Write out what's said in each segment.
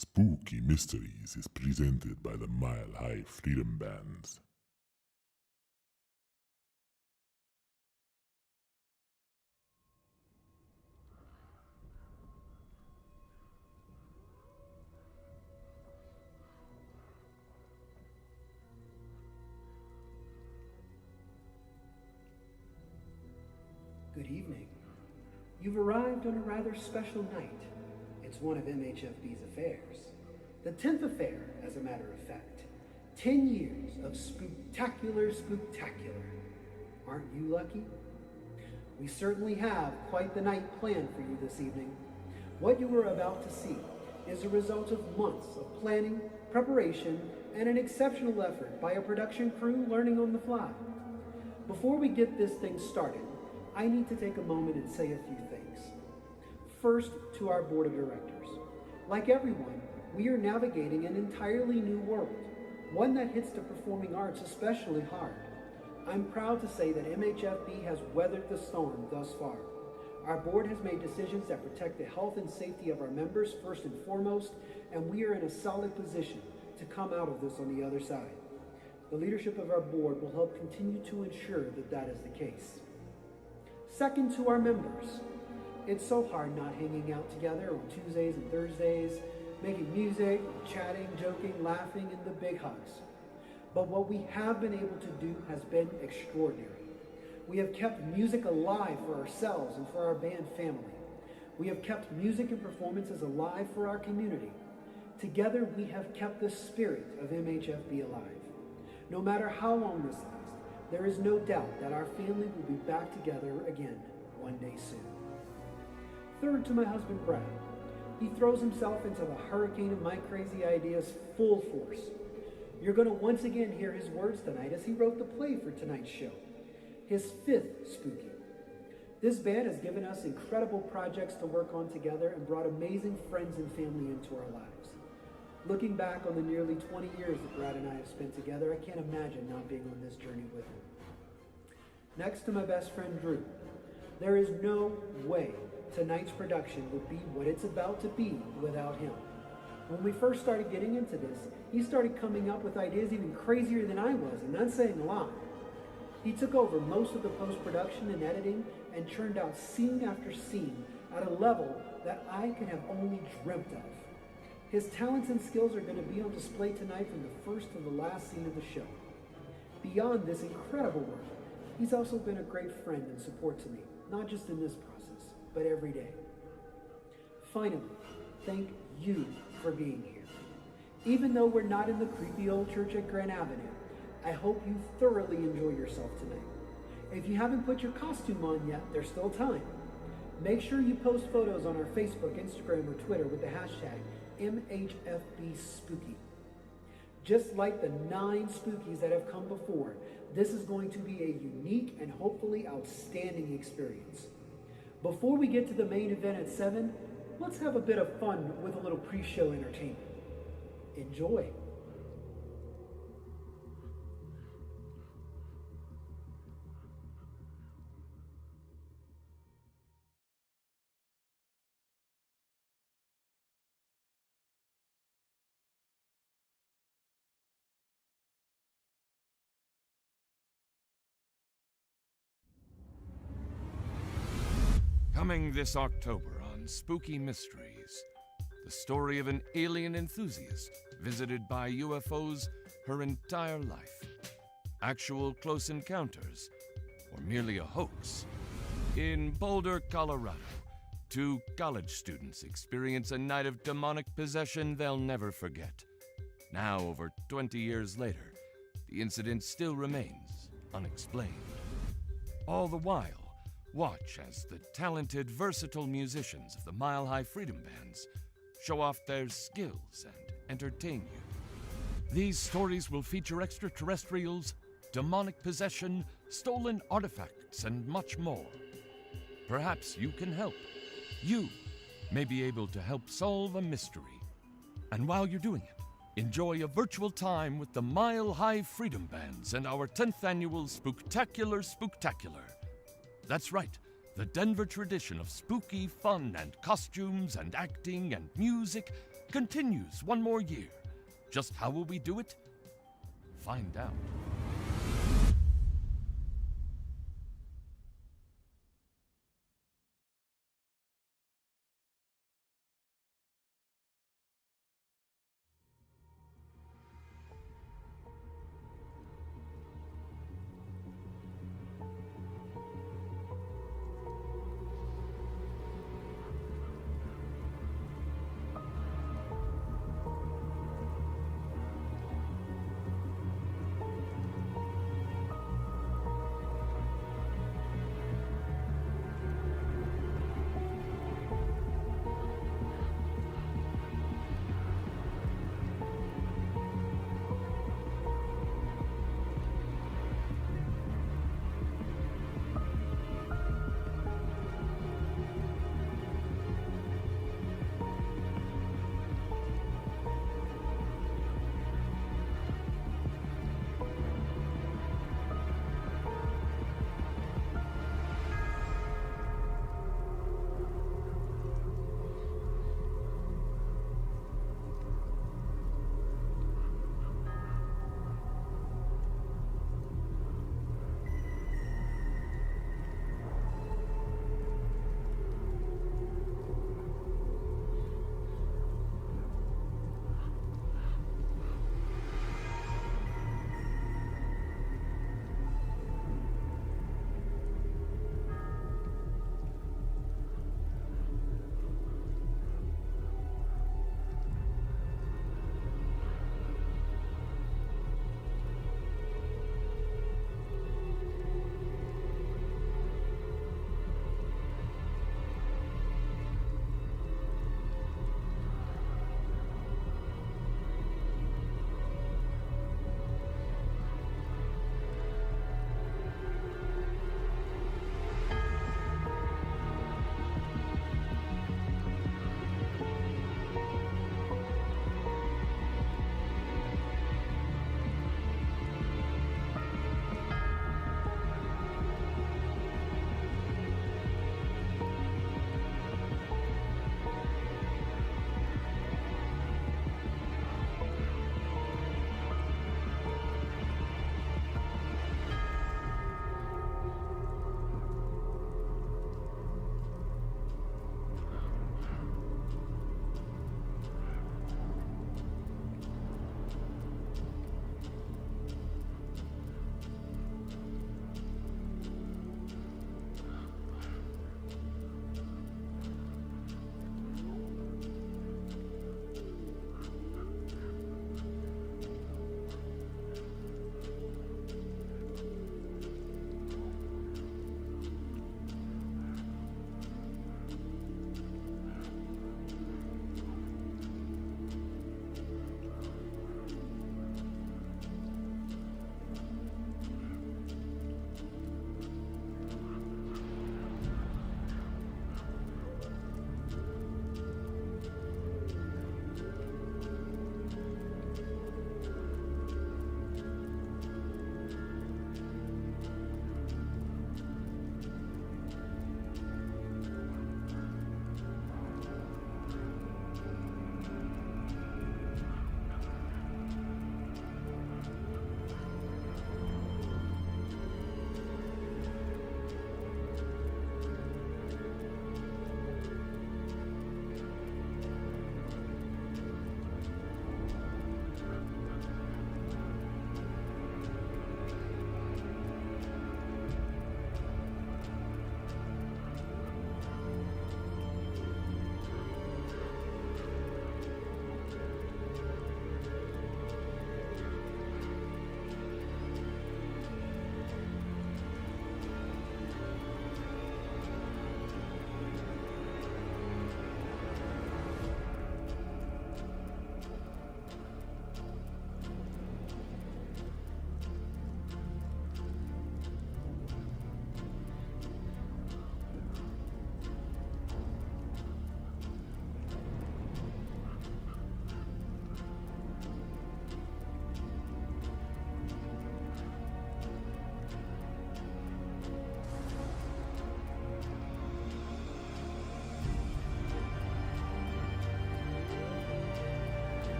Spooky Mysteries is presented by the Mile High Freedom Bands. Good evening. You've arrived on a rather special night. It's one of MHFB's affairs. The 10th affair, as a matter of fact. 10 years of spooktacular. Aren't you lucky? We certainly have quite the night planned for you this evening. What you are about to see is a result of months of planning, preparation, and an exceptional effort by a production crew learning on the fly. Before we get this thing started, I need to take a moment and say a few things. First, to our board of directors. Like everyone, we are navigating an entirely new world, one that hits the performing arts especially hard. I'm proud to say that MHFB has weathered the storm thus far. Our board has made decisions that protect the health and safety of our members first and foremost, and we are in a solid position to come out of this on the other side. The leadership of our board will help continue to ensure that that is the case. Second, to our members. It's so hard not hanging out together on Tuesdays and Thursdays, making music, chatting, joking, laughing, and the big hugs. But what we have been able to do has been extraordinary. We have kept music alive for ourselves and for our band family. We have kept music and performances alive for our community. Together, we have kept the spirit of MHFB alive. No matter how long this lasts, there is no doubt that our family will be back together again one day soon. Third, to my husband, Brad. He throws himself into the hurricane of my crazy ideas full force. You're going to once again hear his words tonight as he wrote the play for tonight's show, his 5th Spooky. This band has given us incredible projects to work on together and brought amazing friends and family into our lives. Looking back on the nearly 20 years that Brad and I have spent together, I can't imagine not being on this journey with him. Next, to my best friend, Drew. There is no way tonight's production would be what it's about to be without him. When we first started getting into this, he started coming up with ideas even crazier than I was, and that's saying a lot. He took over most of the post-production and editing and churned out scene after scene at a level that I could have only dreamt of. His talents and skills are going to be on display tonight from the first to the last scene of the show. Beyond this incredible work, he's also been a great friend and support to me, not just in this process, but every day. Finally, thank you for being here. Even though we're not in the creepy old church at Grand Avenue, I hope you thoroughly enjoy yourself tonight. If you haven't put your costume on yet, there's still time. Make sure you post photos on our Facebook, Instagram, or Twitter with the hashtag MHFBSpooky. Just like the 9 spookies that have come before, this is going to be a unique and hopefully outstanding experience. Before we get to the main event at 7, let's have a bit of fun with a little pre-show entertainment. Enjoy. Coming this October on Spooky Mysteries, the story of an alien enthusiast visited by UFOs her entire life. Actual close encounters, or merely a hoax? In Boulder, Colorado, 2 college students experience a night of demonic possession they'll never forget. Now, over 20 years later, the incident still remains unexplained. All the while, watch as the talented, versatile musicians of the Mile High Freedom Bands show off their skills and entertain you. These stories will feature extraterrestrials, demonic possession, stolen artifacts, and much more. Perhaps you can help. You may be able to help solve a mystery. And while you're doing it, enjoy a virtual time with the Mile High Freedom Bands and our 10th annual Spooktacular. That's right, the Denver tradition of spooky fun and costumes and acting and music continues one more year. Just how will we do it? Find out.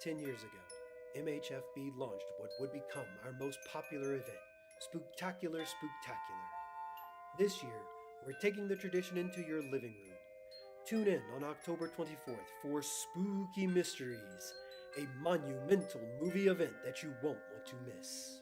10 years ago, MHFB launched what would become our most popular event, Spooktacular. This year, we're taking the tradition into your living room. Tune in on October 24th for Spooky Mysteries, a monumental movie event that you won't want to miss.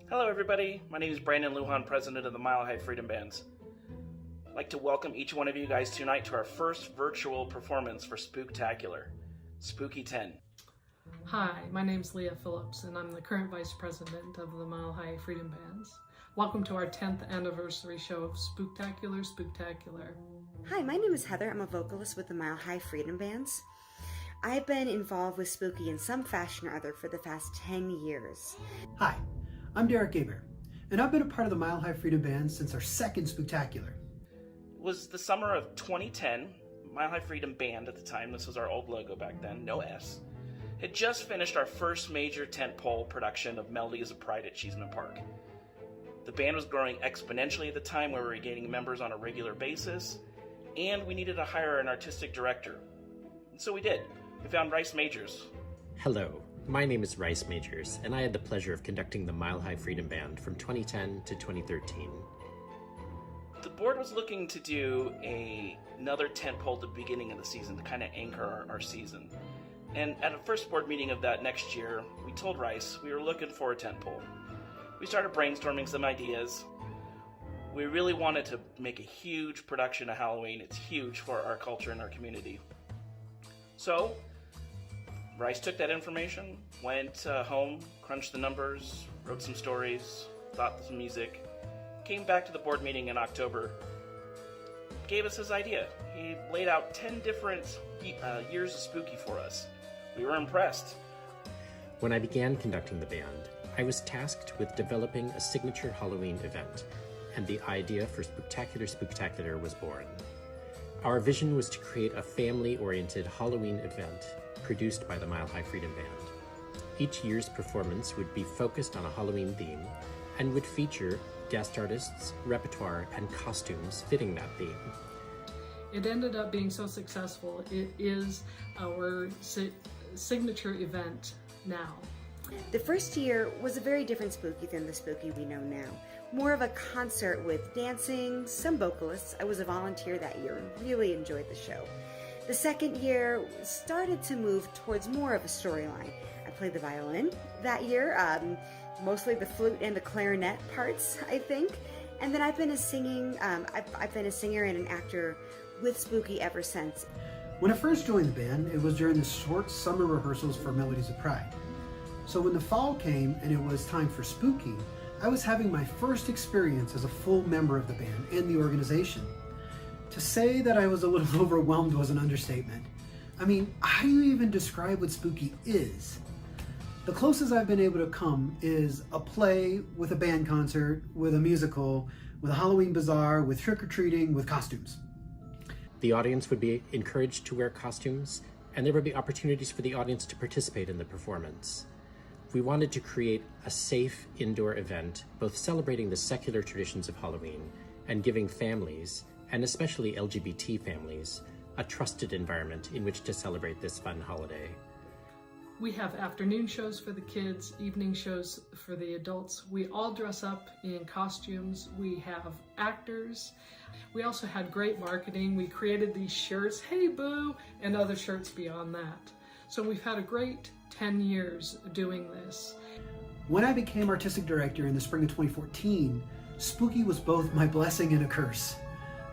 Hello everybody, my name is Brandon Lujan, president of the Mile High Freedom Bands. I'd like to welcome each one of you guys tonight to our first virtual performance for Spooktacular, Spooky 10. Hi, my name's Leah Phillips, and I'm the current vice president of the Mile High Freedom Bands. Welcome to our 10th anniversary show of Spooktacular. Hi, my name is Heather. I'm a vocalist with the Mile High Freedom Bands. I've been involved with Spooky in some fashion or other for the past 10 years. Hi, I'm Derek Gaber, and I've been a part of the Mile High Freedom Band since our second Spooktacular. It was the summer of 2010. Mile High Freedom Band at the time, this was our old logo back then, no S, had just finished our first major tentpole production of Melodies of Pride at Cheeseman Park. The band was growing exponentially at the time, where we were gaining members on a regular basis, and we needed to hire an artistic director. And so we did. We found Rice Majors. Hello, my name is Rice Majors, and I had the pleasure of conducting the Mile High Freedom Band from 2010 to 2013. The board was looking to do another tentpole at the beginning of the season to kind of anchor our season. And at a first board meeting of that next year, we told Rice we were looking for a tentpole. We started brainstorming some ideas. We really wanted to make a huge production of Halloween. It's huge for our culture and our community. So, Rice took that information, went home, crunched the numbers, wrote some stories, thought some music, came back to the board meeting in October, gave us his idea. He laid out 10 different years of Spooky for us. We were impressed. When I began conducting the band, I was tasked with developing a signature Halloween event, and the idea for Spooktacular was born. Our vision was to create a family-oriented Halloween event produced by the Mile High Freedom Band. Each year's performance would be focused on a Halloween theme and would feature guest artists, repertoire, and costumes fitting that theme. It ended up being so successful, it is our signature event now. The first year was a very different Spooky than the Spooky we know now. More of a concert with dancing, some vocalists. I was a volunteer that year and really enjoyed the show. The second year started to move towards more of a storyline. I played the violin that year, mostly the flute and the clarinet parts, I think. And then I've been a singer and an actor with Spooky ever since. When I first joined the band, it was during the short summer rehearsals for Melodies of Pride. So when the fall came and it was time for Spooky, I was having my first experience as a full member of the band and the organization. To say that I was a little overwhelmed was an understatement. I mean, how do you even describe what Spooky is? The closest I've been able to come is a play with a band concert, with a musical, with a Halloween bazaar, with trick-or-treating, with costumes. The audience would be encouraged to wear costumes, and there would be opportunities for the audience to participate in the performance. We wanted to create a safe indoor event, both celebrating the secular traditions of Halloween and giving families, and especially LGBT families, a trusted environment in which to celebrate this fun holiday. We have afternoon shows for the kids, evening shows for the adults. We all dress up in costumes. We have actors. We also had great marketing. We created these shirts, Hey Boo, and other shirts beyond that. So we've had a great 10 years doing this. When I became artistic director in the spring of 2014, Spooky was both my blessing and a curse.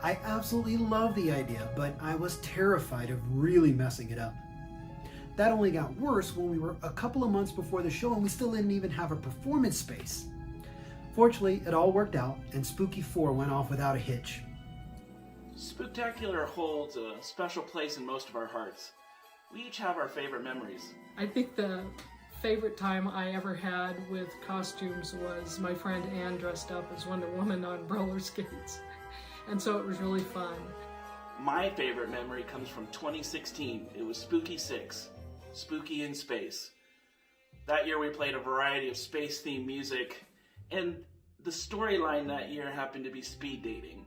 I absolutely loved the idea, but I was terrified of really messing it up. That only got worse when we were a couple of months before the show and we still didn't even have a performance space. Fortunately, it all worked out and Spooky 4 went off without a hitch. Spooktacular holds a special place in most of our hearts. We each have our favorite memories. I think the favorite time I ever had with costumes was my friend Anne dressed up as Wonder Woman on roller skates. And so it was really fun. My favorite memory comes from 2016. It was Spooky 6, Spooky in Space. That year we played a variety of space-themed music, and the storyline that year happened to be speed dating,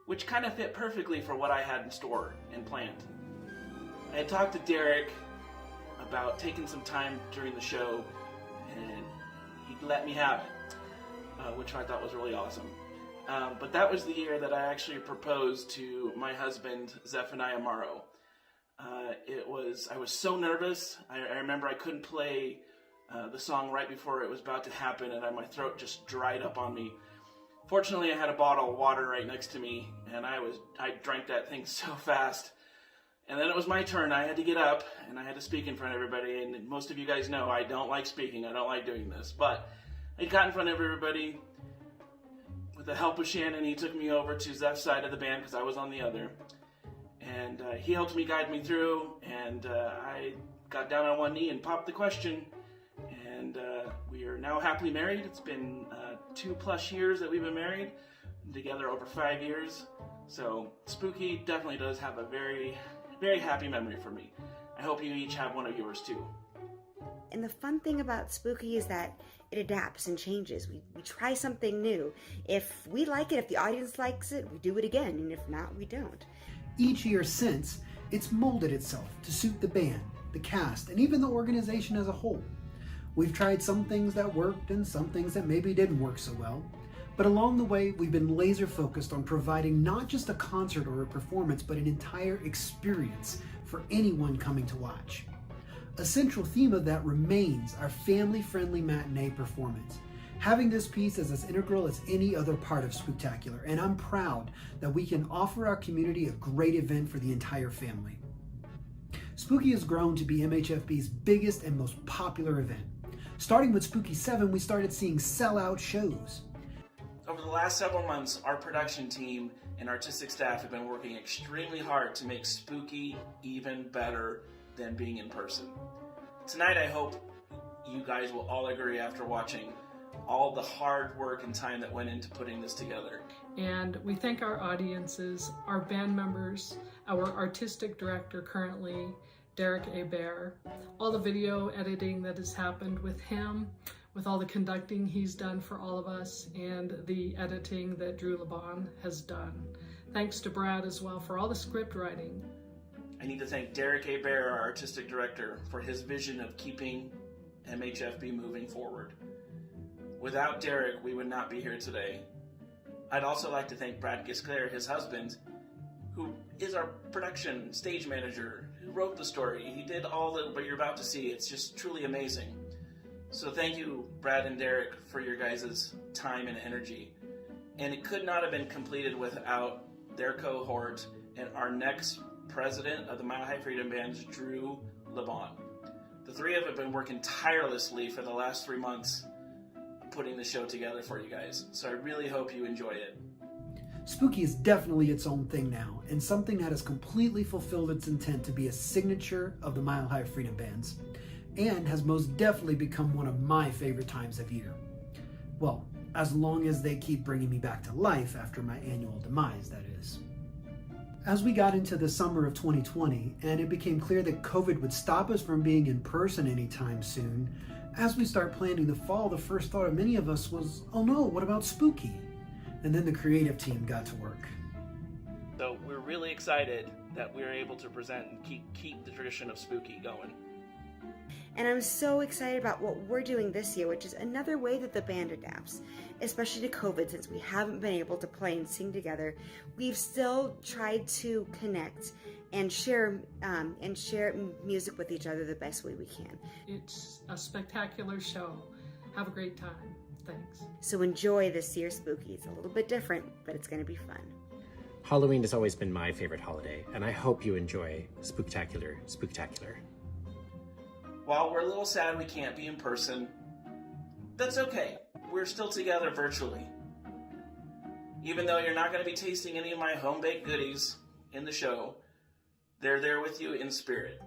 which kind of fit perfectly for what I had in store and planned. I had talked to Derek about taking some time during the show, and he let me have it, which I thought was really awesome. But that was the year that I actually proposed to my husband, Zephaniah Morrow. I was so nervous. I remember I couldn't play the song right before it was about to happen, and my throat just dried up on me. Fortunately, I had a bottle of water right next to me, and I drank that thing so fast. And then it was my turn. I had to get up, and I had to speak in front of everybody, and most of you guys know I don't like speaking. I don't like doing this. But I got in front of everybody. With the help of Shannon, he took me over to Zeph's side of the band because I was on the other. And he helped me guide me through, and I got down on one knee and popped the question. And we are now happily married. It's been 2+ years that we've been married, together over 5 years. So Spooky definitely does have a very, very happy memory for me. I hope you each have one of yours too. And the fun thing about Spooky is that it adapts and changes. We try something new. If we like it, if the audience likes it, we do it again. And if not, we don't. Each year since, it's molded itself to suit the band, the cast, and even the organization as a whole. We've tried some things that worked and some things that maybe didn't work so well. But along the way, we've been laser focused on providing not just a concert or a performance, but an entire experience for anyone coming to watch. A central theme of that remains our family-friendly matinee performance. Having this piece is as integral as any other part of Spooktacular, and I'm proud that we can offer our community a great event for the entire family. Spooky has grown to be MHFB's biggest and most popular event. Starting with Spooky 7, we started seeing sell-out shows. Over the last several months, our production team and artistic staff have been working extremely hard to make Spooky even better than being in person. Tonight, I hope you guys will all agree after watching all the hard work and time that went into putting this together. And we thank our audiences, our band members, our artistic director currently, Derek A. Bear, all the video editing that has happened with him, with all the conducting he's done for all of us, and the editing that Drew LeBon has done. Thanks to Brad as well for all the script writing. I need to thank Derek A. Bear, our artistic director, for his vision of keeping MHFB moving forward. Without Derek, we would not be here today. I'd also like to thank Brad Gisclair, his husband, who is our production stage manager, who wrote the story. He did all that what you're about to see. It's just truly amazing. So thank you, Brad and Derek, for your guys' time and energy. And it could not have been completed without their cohort and our next president of the Mile High Freedom Band's Drew LeBon. The three of them have been working tirelessly for the last 3 months putting the show together for you guys. So I really hope you enjoy it. Spooky is definitely its own thing now, and something that has completely fulfilled its intent to be a signature of the Mile High Freedom Bands, and has most definitely become one of my favorite times of year. Well, as long as they keep bringing me back to life after my annual demise, that is. As we got into the summer of 2020, and it became clear that COVID would stop us from being in person anytime soon, as we start planning the fall, the first thought of many of us was, oh no, what about Spooky? And then the creative team got to work. So we're really excited that we're able to present and keep the tradition of Spooky going. And I'm so excited about what we're doing this year, which is another way that the band adapts, especially to COVID, since we haven't been able to play and sing together. We've still tried to connect and share music with each other the best way we can. It's a spectacular show. Have a great time. Thanks. So enjoy this year's Spooky. It's a little bit different, but it's going to be fun. Halloween has always been my favorite holiday, and I hope you enjoy Spooktacular, Spooktacular. While we're a little sad we can't be in person, that's okay. We're still together virtually. Even though you're not going to be tasting any of my home-baked goodies in the show, they're there with you in spirit.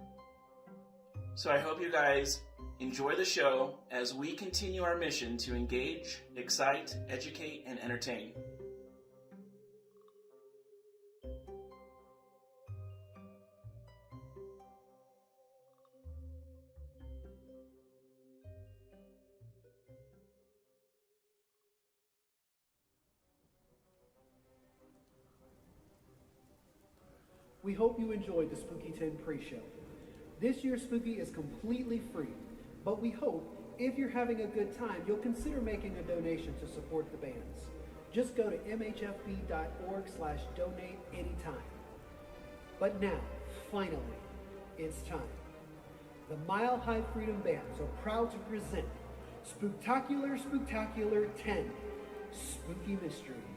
So I hope you guys Enjoy the show as we continue our mission to engage, excite, educate, and entertain. We hope you enjoyed the Spooky 10 pre-show. This year's Spooky is completely free, but we hope if you're having a good time, you'll consider making a donation to support the bands. Just go to mhfb.org/donate anytime. But now, finally, it's time. The Mile High Freedom Bands are proud to present Spooktacular 10 Spooky Mysteries.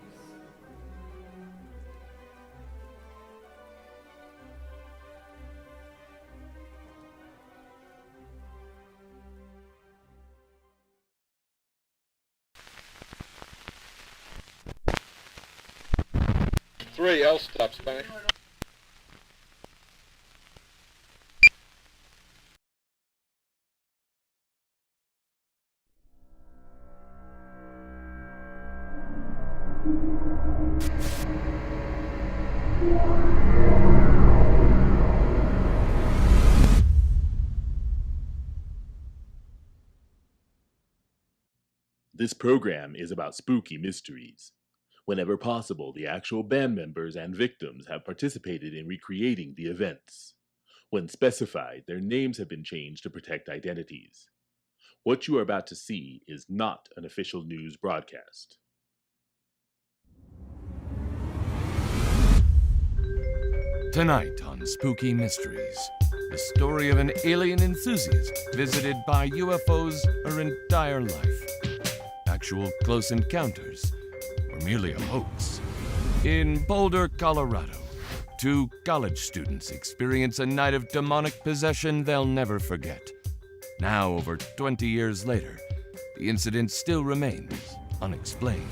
Three, L stop, Spanish. This program is about spooky mysteries. Whenever possible, the actual band members and victims have participated in recreating the events. When specified, their names have been changed to protect identities. What you are about to see is not an official news broadcast. Tonight on Spooky Mysteries, the story of an alien enthusiast visited by UFOs her entire life. Actual close encounters, or merely a hoax. In Boulder, Colorado, two college students experience a night of demonic possession they'll never forget. Now, over 20 years later, the incident still remains unexplained.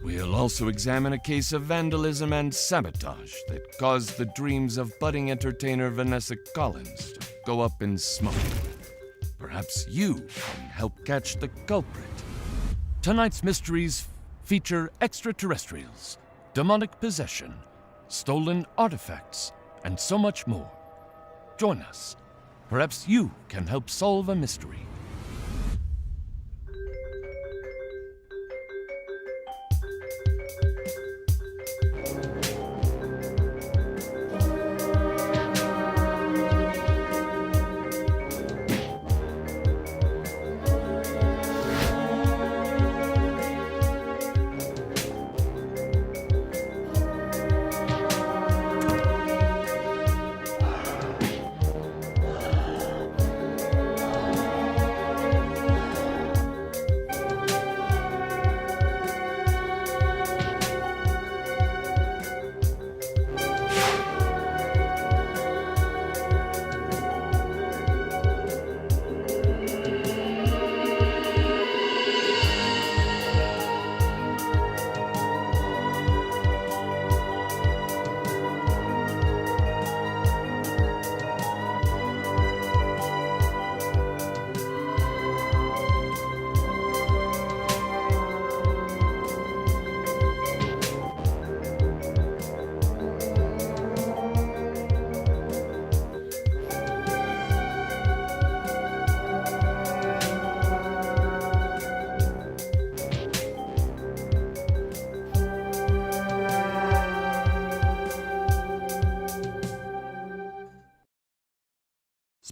We'll also examine a case of vandalism and sabotage that caused the dreams of budding entertainer Vanessa Collins to go up in smoke. Perhaps you can help catch the culprit. Tonight's mysteries feature extraterrestrials, demonic possession, stolen artifacts, and so much more. Join us. Perhaps you can help solve a mystery.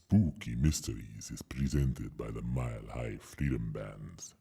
Spooky Mysteries is presented by the Mile High Freedom Bands.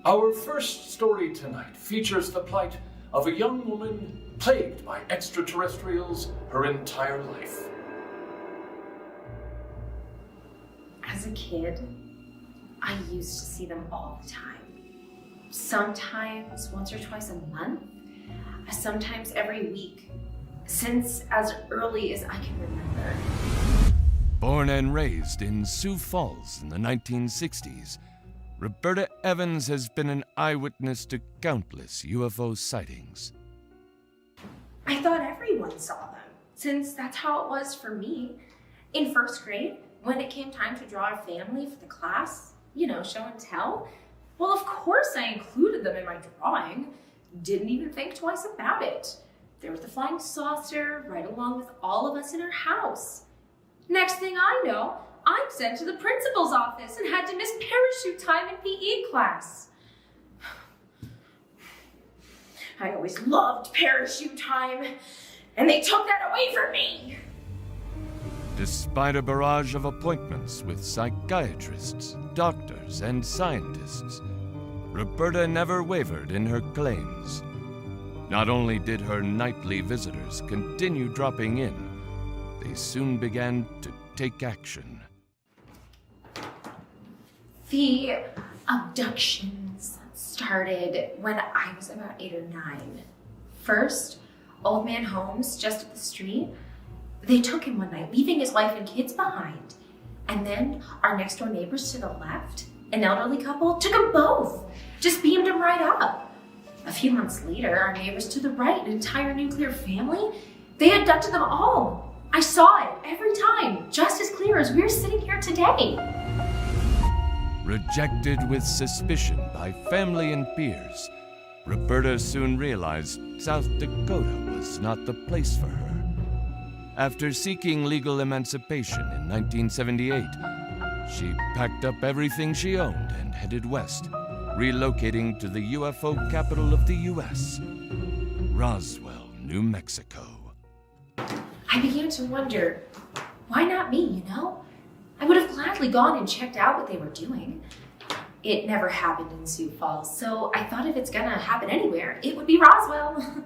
Our first story tonight features the plight of a young woman plagued by extraterrestrials her entire life. As a kid, I used to see them all the time. Sometimes once or twice a month, sometimes every week, since as early as I can remember. Born and raised in Sioux Falls in the 1960s, Roberta Evans has been an eyewitness to countless UFO sightings. I thought everyone saw them, since that's how it was for me. In first grade, when it came time to draw a family for the class, show and tell, well, of course I included them in my drawing. Didn't even think twice about it. There was the flying saucer right along with all of us in our house. Next thing I know, I'm sent to the principal's office and had to miss parachute time in PE class. I always loved parachute time, and they took that away from me. Despite a barrage of appointments with psychiatrists, doctors, and scientists, Roberta never wavered in her claims. Not only did her nightly visitors continue dropping in, they soon began to take action. The abductions started when I was about 8 or 9. First, Old Man Holmes, just up the street, they took him one night, leaving his wife and kids behind. And then our next door neighbors to the left, an elderly couple, took them both, just beamed them right up. A few months later, our neighbors to the right, an entire nuclear family, they abducted them all. I saw it every time, just as clear as we're sitting here today. Rejected with suspicion by family and peers, Roberta soon realized South Dakota was not the place for her. After seeking legal emancipation in 1978, she packed up everything she owned and headed west, relocating to the UFO capital of the U.S., Roswell, New Mexico. I began to wonder, why not me, I would have gladly gone and checked out what they were doing. It never happened in Sioux Falls, so I thought if it's gonna happen anywhere, it would be Roswell.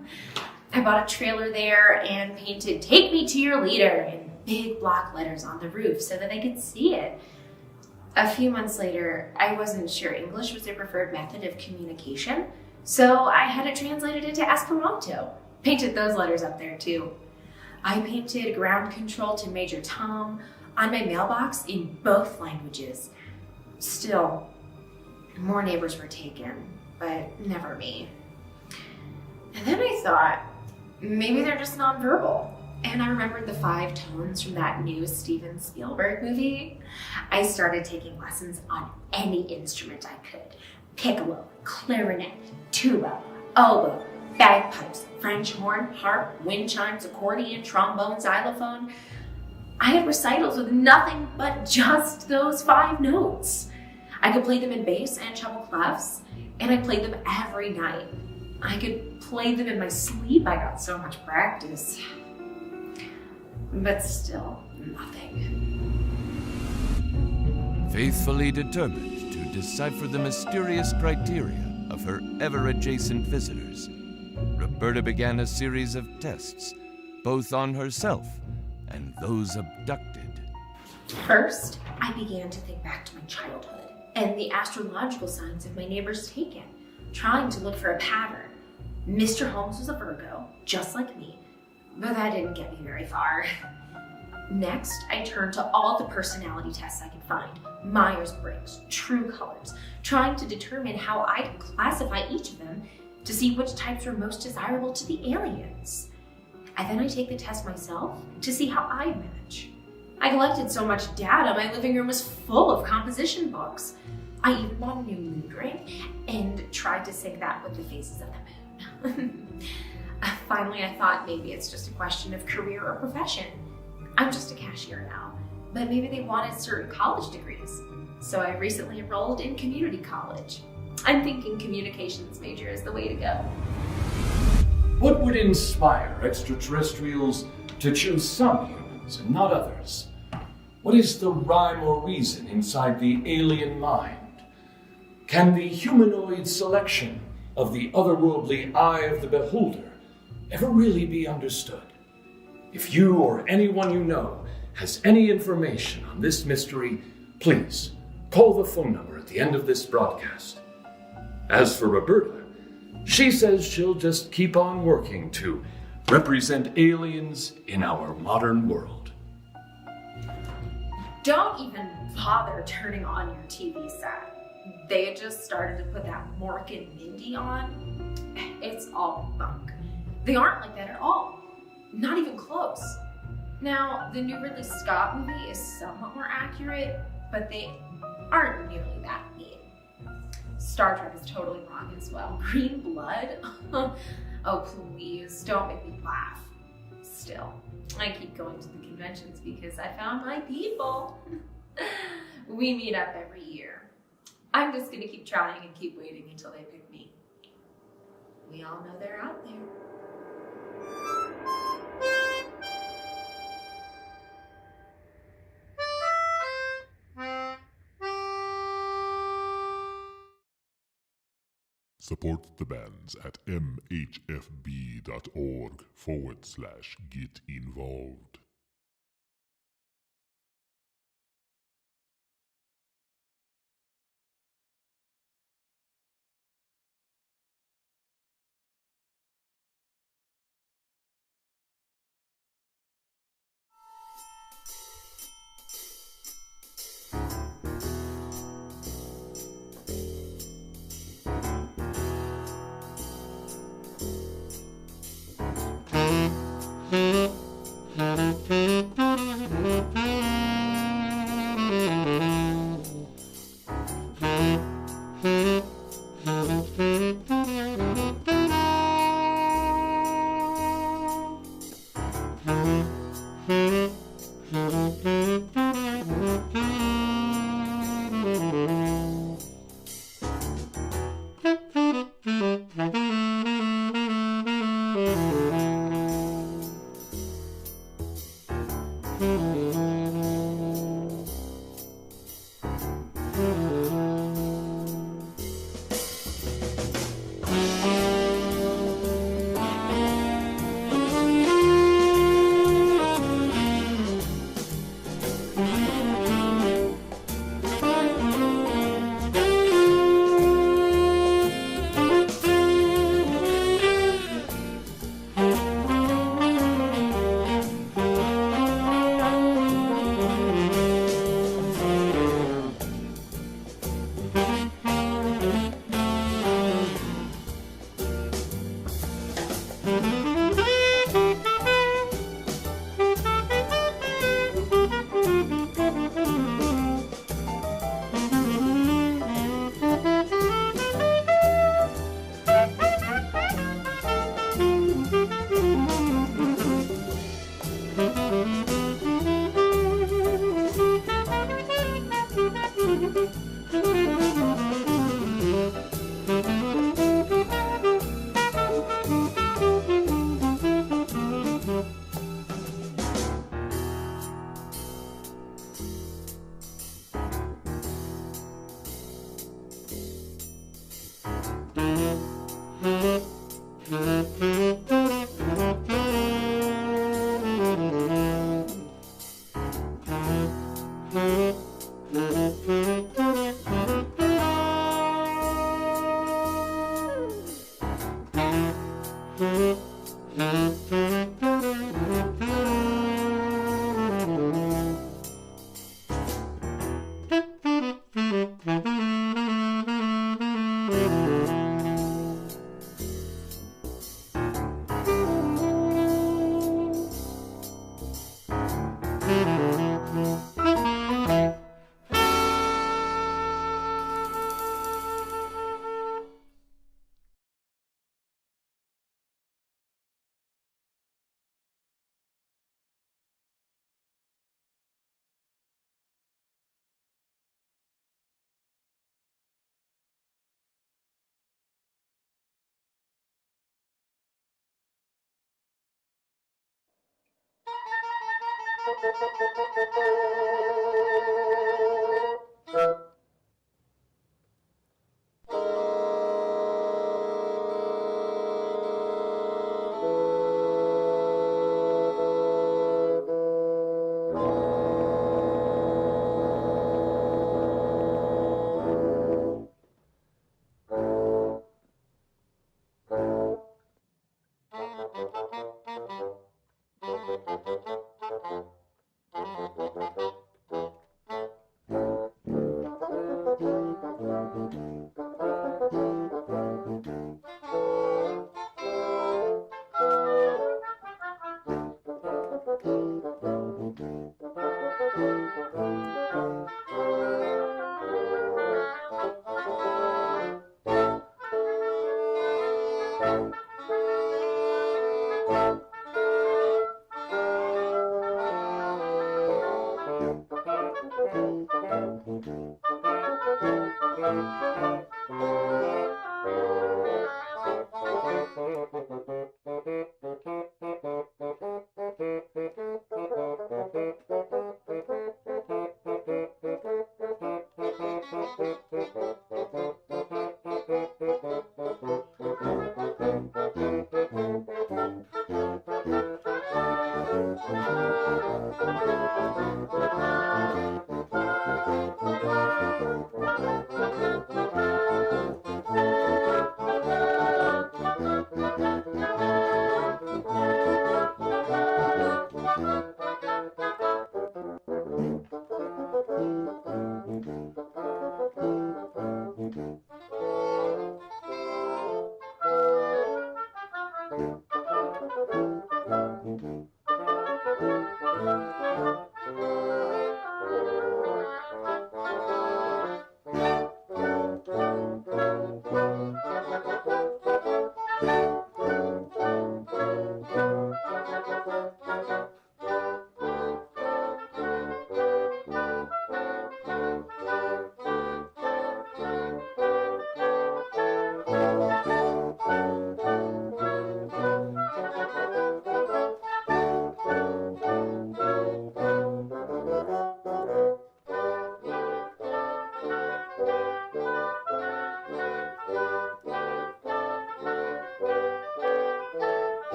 I bought a trailer there and painted "Take Me to Your Leader" in big block letters on the roof so that they could see it. A few months later, I wasn't sure English was their preferred method of communication, so I had it translated into Esperanto. Painted those letters up there too. I painted ground control to Major Tom on my mailbox in both languages. Still, more neighbors were taken, but never me. And then I thought, maybe they're just nonverbal. And I remembered the 5 tones from that new Steven Spielberg movie. I started taking lessons on any instrument I could. Piccolo, clarinet, tuba, oboe, bagpipes, French horn, harp, wind chimes, accordion, trombone, xylophone. I had recitals with nothing but just those 5 notes. I could play them in bass and treble clefs, and I played them every night. I could play them in my sleep. I got so much practice. But still, nothing. Faithfully determined to decipher the mysterious criteria of her ever-adjacent visitors, Roberta began a series of tests, both on herself and those abducted. First, I began to think back to my childhood and the astrological signs of my neighbors taken, trying to look for a pattern. Mr. Holmes was a Virgo, just like me, but that didn't get me very far. Next, I turned to all the personality tests I could find, Myers-Briggs, True Colors, trying to determine how I could classify each of them to see which types were most desirable to the aliens. And then I take the test myself to see how I match. I collected so much data, my living room was full of composition books. I even bought a new mood ring and tried to sync that with the phases of the moon. Finally, I thought maybe it's just a question of career or profession. I'm just a cashier now, but maybe they wanted certain college degrees. So I recently enrolled in community college. I'm thinking communications major is the way to go. What would inspire extraterrestrials to choose some humans and not others? What is the rhyme or reason inside the alien mind? Can the humanoid selection of the otherworldly eye of the beholder ever really be understood? If you or anyone you know has any information on this mystery, please call the phone number at the end of this broadcast. As for Roberta, she says she'll just keep on working to represent aliens in our modern world. Don't even bother turning on your TV set. They had just started to put that Mork and Mindy on. It's all bunk. They aren't like that at all. Not even close. Now, the new Ridley Scott movie is somewhat more accurate, but they aren't nearly that mean. Star Trek is totally wrong as well. Green blood? Oh, please, don't make me laugh. Still, I keep going to the conventions because I found my people. We meet up every year. I'm just gonna keep trying and keep waiting until they pick me. We all know they're out there. Support the bands at mhfb.org/get involved.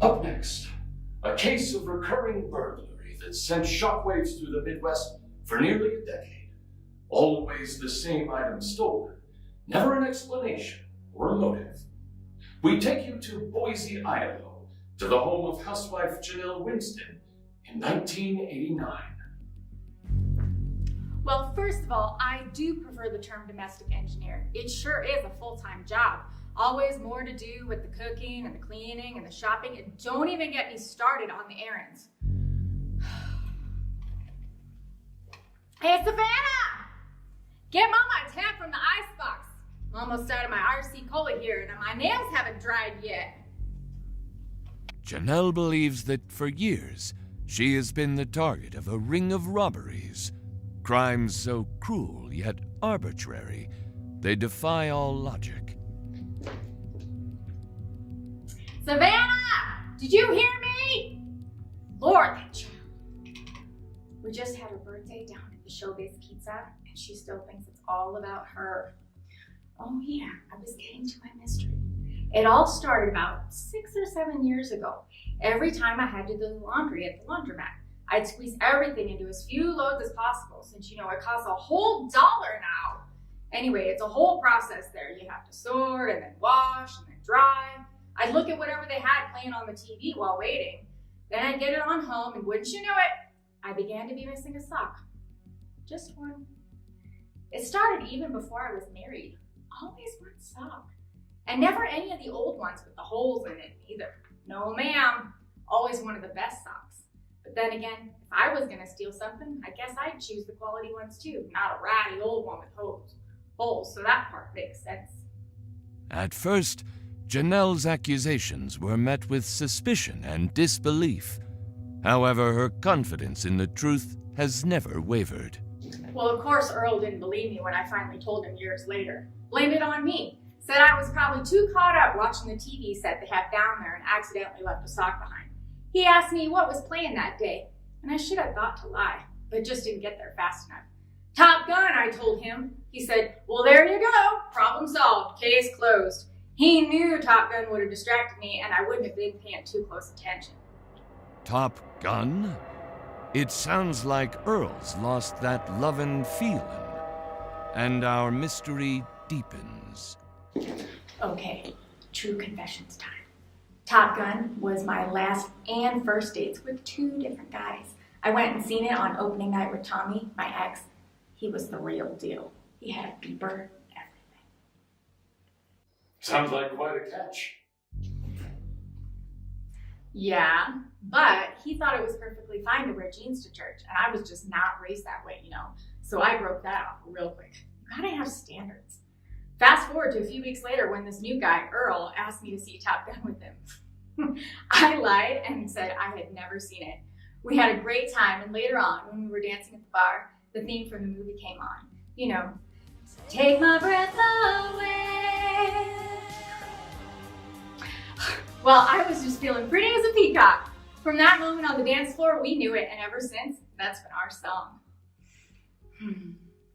Up next, a case of recurring burglary that sent shockwaves through the Midwest for nearly a decade. Always the same item stolen, never an explanation or a motive. We take you to Boise, Idaho, to the home of housewife Janelle Winston in 1989. Well, first of all, I do prefer the term domestic engineer. It sure is a full-time job. Always more to do with the cooking and the cleaning and the shopping, and don't even get me started on the errands. Hey, Savannah! Get Mama a tab from the icebox. I'm almost out of my RC Cola here, and my nails haven't dried yet. Janelle believes that for years she has been the target of a ring of robberies. Crimes so cruel yet arbitrary, they defy all logic. Savannah! Did you hear me? Lord, that child. We just had her birthday down at the Showbiz Pizza, and she still thinks it's all about her. Oh yeah, I was getting to my mystery. It all started about 6 or 7 years ago. Every time I had to do the laundry at the laundromat, I'd squeeze everything into as few loads as possible, since it costs a whole $1 now. Anyway, it's a whole process there. You have to sort and then wash and then dry. I'd look at whatever they had playing on the TV while waiting. Then I'd get it on home, and wouldn't you know it, I began to be missing a sock. Just one. It started even before I was married. Always one sock. And never any of the old ones with the holes in it either. No ma'am. Always one of the best socks. But then again, if I was gonna steal something, I guess I'd choose the quality ones too, not a ratty old one with holes. So that part makes sense. At first, Janelle's accusations were met with suspicion and disbelief. However, her confidence in the truth has never wavered. Well, of course, Earl didn't believe me when I finally told him years later. Blamed it on me. Said I was probably too caught up watching the TV set they have down there and accidentally left a sock behind. He asked me what was playing that day, and I should have thought to lie, but just didn't get there fast enough. Top Gun, I told him. He said, well, there you go. Problem solved. Case closed. He knew Top Gun would have distracted me, and I wouldn't have been paying too close attention. Top Gun? It sounds like Earl's lost that lovin' feelin', and our mystery deepens. Okay, true confessions time. Top Gun was my last and first dates with 2 different guys. I went and seen it on opening night with Tommy, my ex. He was the real deal. He had a beeper, everything. Sounds like quite a catch. Yeah, but he thought it was perfectly fine to wear jeans to church, and I was just not raised that way, you know. So I broke that off real quick. You gotta have standards. Fast forward to a few weeks later when this new guy, Earl, asked me to see Top Gun with him. I lied and said I had never seen it. We had a great time, and later on, when we were dancing at the bar, the theme from the movie came on. You know, take my breath away. Well, I was just feeling pretty as a peacock. From that moment on the dance floor, we knew it, and ever since, that's been our song.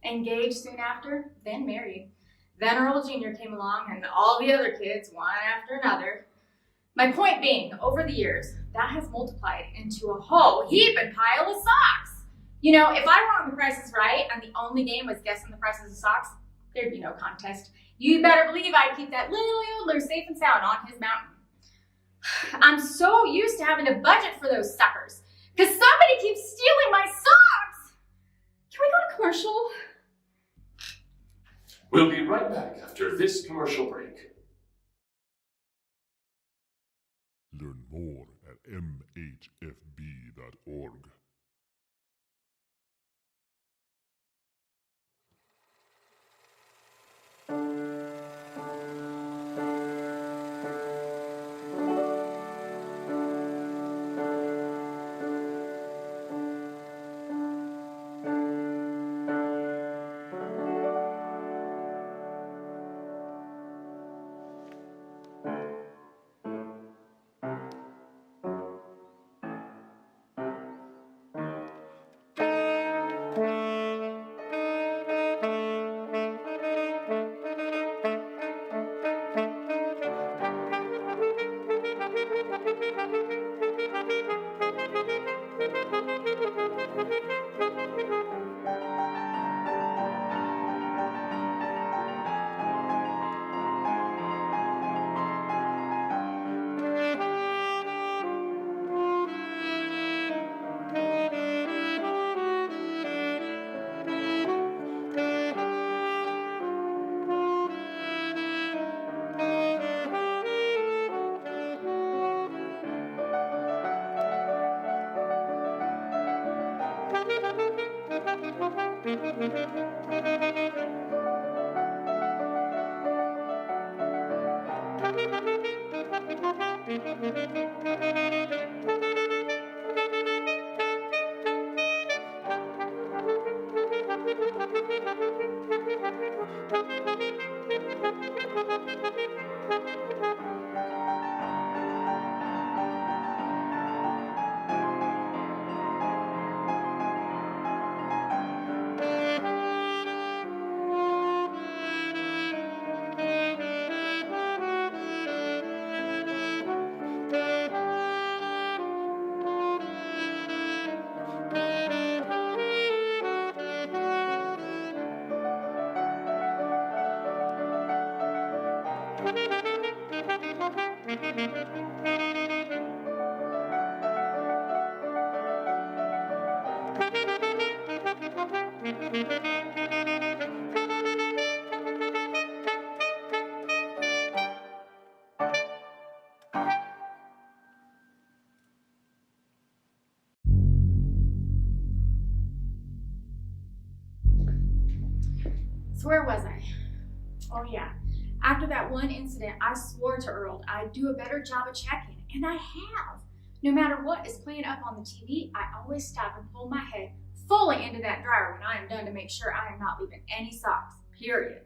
Engaged soon after, then married. Then Earl Jr. came along, and all the other kids, one after another. My point being, over the years, that has multiplied into a whole heaping pile of socks. You know, if I were on The Price is Right, and the only game was guessing the prices of socks, there'd be no contest. You better believe I'd keep that little yodeler safe and sound on his mountain. I'm so used to having to budget for those suckers, because somebody keeps stealing my socks! Can we go to commercial? We'll be right back after this commercial break. Learn more at mhfb.org. So where was I? Oh yeah. After that one incident, I swore to Earl I'd do a better job of checking, and I have. No matter what is playing up on the TV, I always stop and pull my head fully into that dryer when I am done to make sure I am not leaving any socks, period.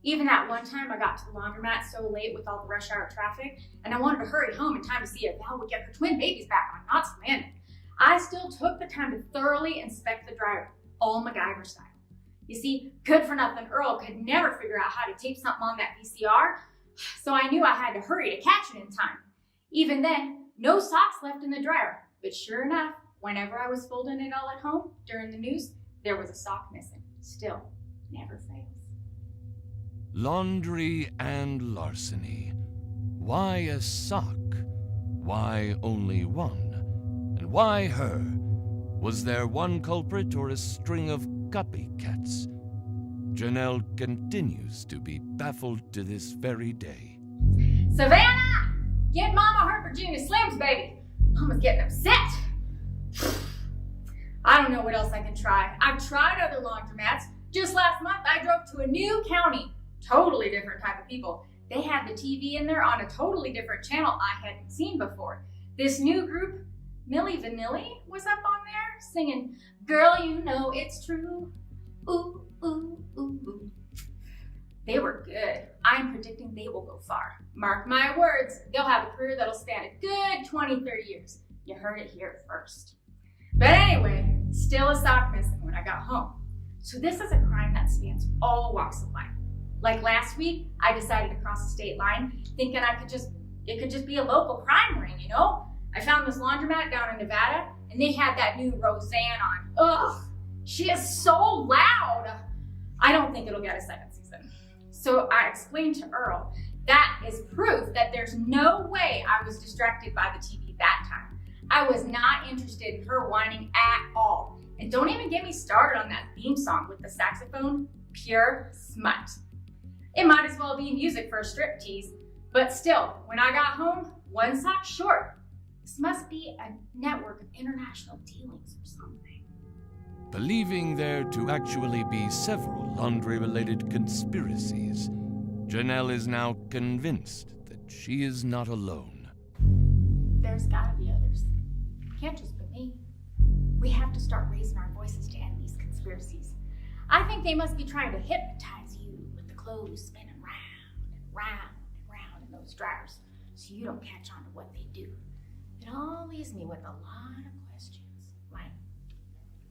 Even that one time I got to the laundromat so late with all the rush hour traffic, and I wanted to hurry home in time to see if Val would get her twin babies back on Knott's Landing. I still took the time to thoroughly inspect the dryer, all MacGyver style. You see, good for nothing Earl could never figure out how to tape something on that VCR, so I knew I had to hurry to catch it in time. Even then, no socks left in the dryer, but sure enough, whenever I was folding it all at home during the news, there was a sock missing. Still, never fails. Laundry and larceny. Why a sock? Why only one? And why her? Was there one culprit or a string of copycats? Janelle continues to be baffled to this very day. Savannah! Get Mama her Virginia Slims, baby. Mama's getting upset. I don't know what else I can try. I've tried other laundromats. Just last month, I drove to a new county. Totally different type of people. They had the TV in there on a totally different channel I hadn't seen before. This new group, Milli Vanilli, was up on there singing, "Girl, you know it's true. Ooh, ooh, ooh, ooh." They were good. I'm predicting they will go far. Mark my words, they'll have a career that'll span a good 20, 30 years. You heard it here first. But anyway, still a sock missing when I got home. So this is a crime that spans all walks of life. Like last week, I decided to cross the state line, thinking it could just be a local crime ring, you know? I found this laundromat down in Nevada, and they had that new Roseanne on. Ugh, she is so loud. I don't think it'll get a second season. So I explained to Earl, that is proof that there's no way I was distracted by the TV that time. I was not interested in her whining at all. And don't even get me started on that theme song with the saxophone, pure smut. It might as well be music for a striptease, but still, when I got home, one sock short. This must be a network of international dealings or something. Believing there to actually be several laundry-related conspiracies, Janelle is now convinced that she is not alone. There's gotta be others. Can't just be me. We have to start raising our voices to end these conspiracies. I think they must be trying to hypnotize you with the clothes spinning round and round and round in those dryers so you don't catch on to what they do. It all leaves me with a lot of questions. Like,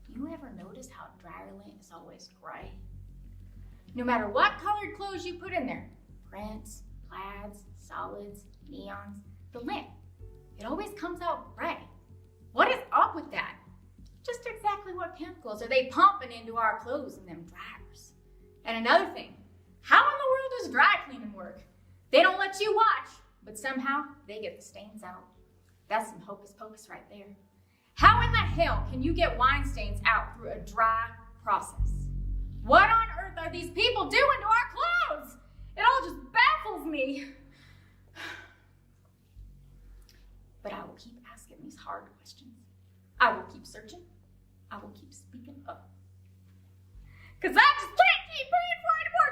you ever notice how dryer lint is always gray? No matter what colored clothes you put in there, prints, plaids, solids, neons, the lint, it always comes out gray. What is up with that? Just exactly what chemicals are they pumping into our clothes in them dryers? And another thing, how in the world does dry cleaning work? They don't let you watch, but somehow they get the stains out. That's some hocus pocus right there. How in the hell can you get wine stains out through a dry process? What on earth are these people doing to our clothes? It all just baffles me. But I will keep asking these hard questions. I will keep searching. I will keep speaking up. Because I just can't keep paying for it anymore.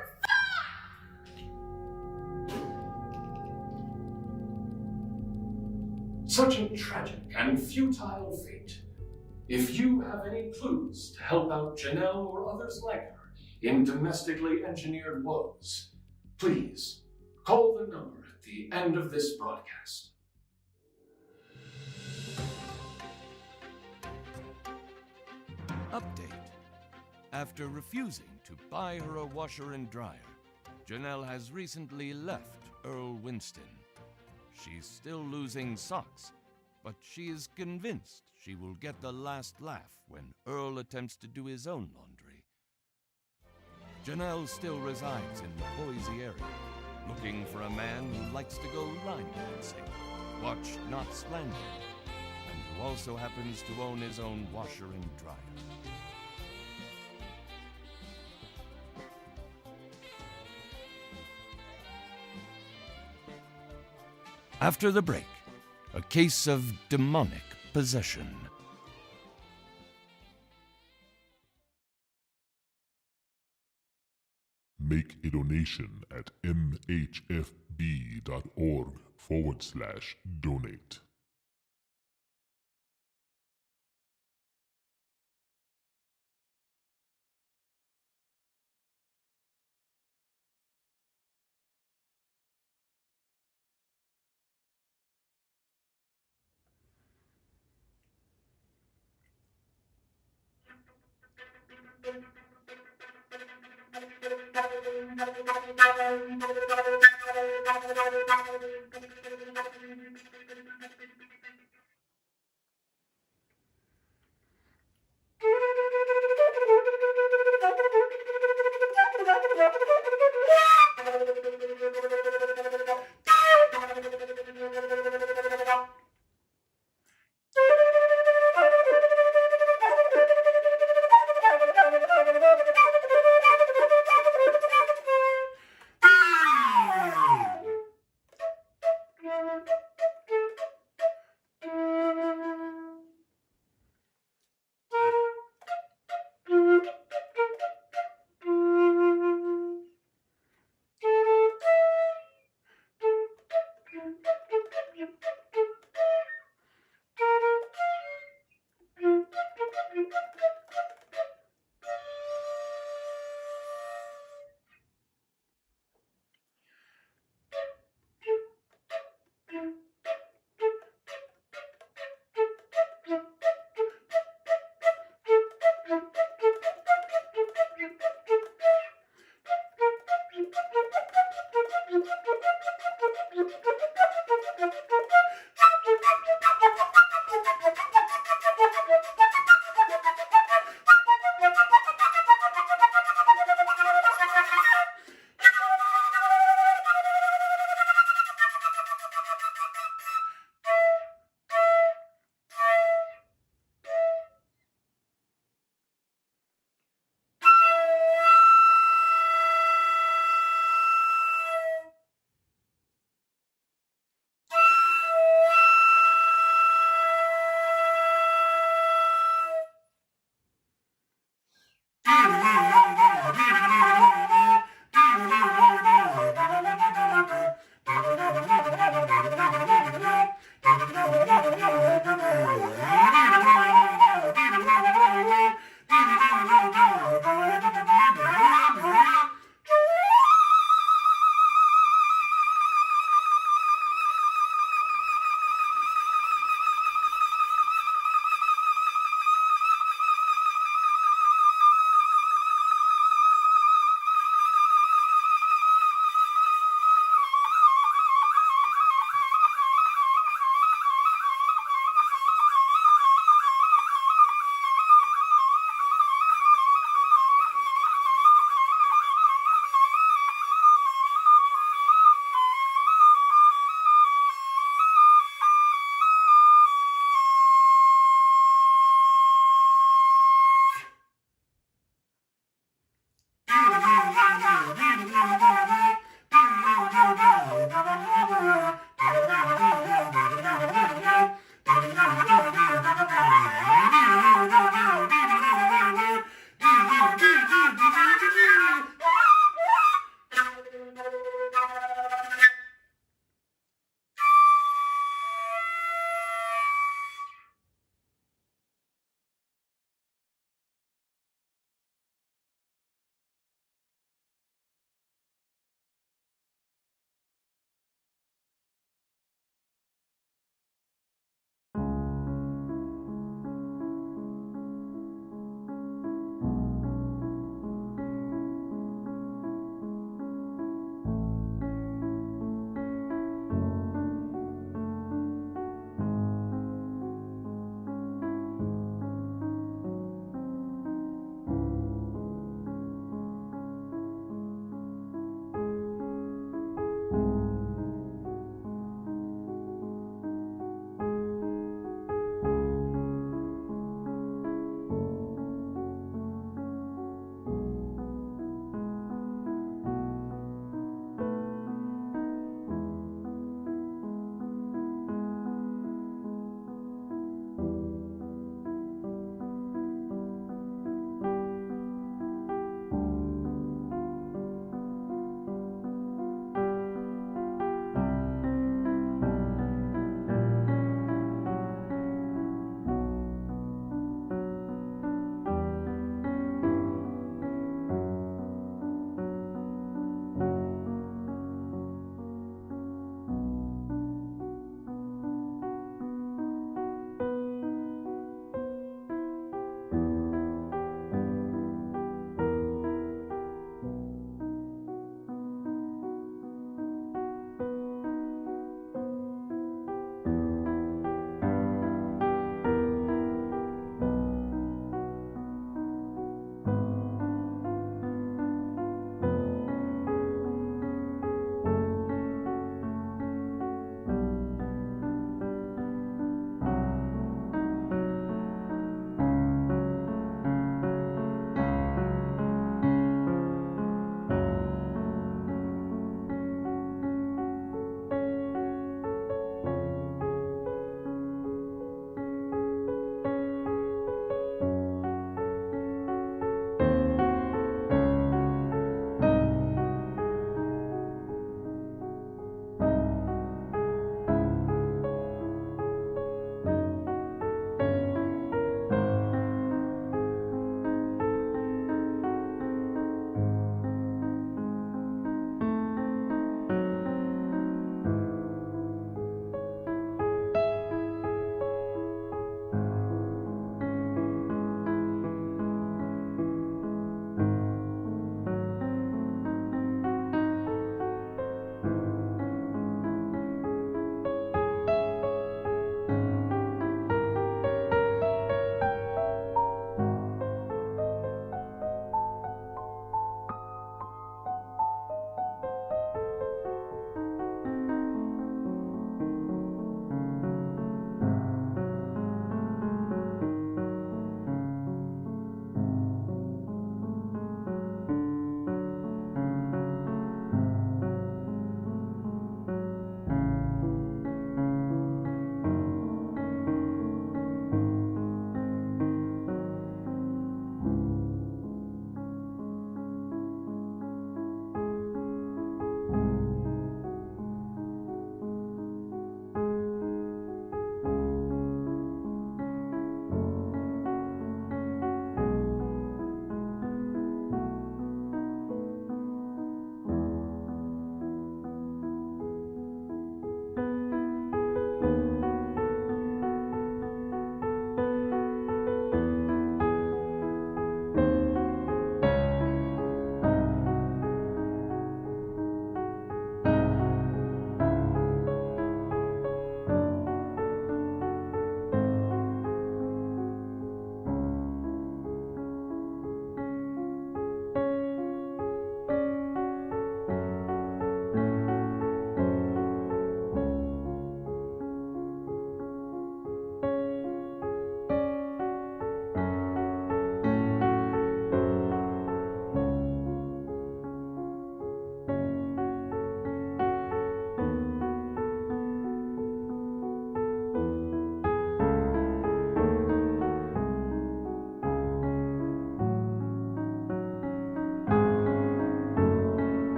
Such a tragic and futile fate. If you have any clues to help out Janelle or others like her in domestically engineered woes, please call the number at the end of this broadcast. Update. After refusing to buy her a washer and dryer, Janelle has recently left Earl Winston. She's still losing socks, but she is convinced she will get the last laugh when Earl attempts to do his own laundry. Janelle still resides in the Boise area, looking for a man who likes to go line dancing, watch Knott's Landing, and who also happens to own his own washer and dryer. After the break, a case of demonic possession. Make a donation at mhfb.org/donate.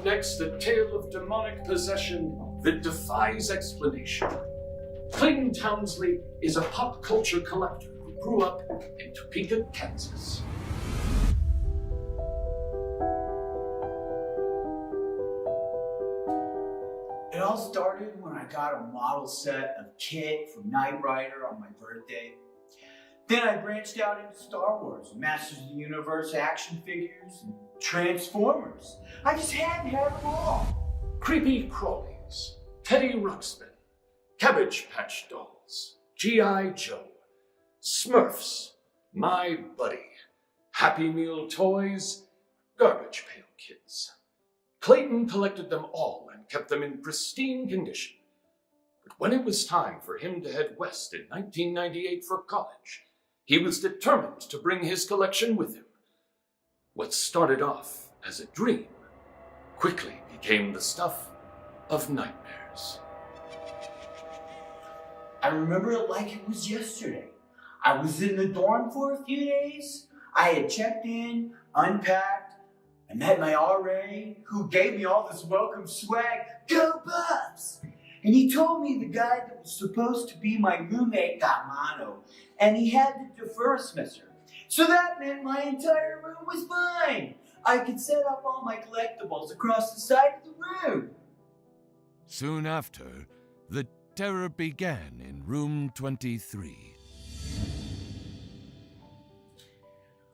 Up next, a tale of demonic possession that defies explanation. Clayton Townsley is a pop culture collector who grew up in Topeka, Kansas. It all started when I got a model set of Kit from Knight Rider on my birthday. Then I branched out into Star Wars, Masters of the Universe action figures, and Transformers. I just had to have them all. Creepy crawlies, Teddy Ruxpin, Cabbage Patch Dolls, G.I. Joe, Smurfs, My Buddy, Happy Meal toys, Garbage Pail Kids. Clayton collected them all and kept them in pristine condition. But when it was time for him to head west in 1998 for college, he was determined to bring his collection with him. What started off as a dream quickly became the stuff of nightmares. I remember it like it was yesterday. I was in the dorm for a few days. I had checked in, unpacked. I met my RA, who gave me all this welcome swag. Go Buffs! And he told me the guy that was supposed to be my roommate got mono, and he had to defer a semester. So that meant my entire room was mine. I could set up all my collectibles across the side of the room. Soon after, the terror began in room 23.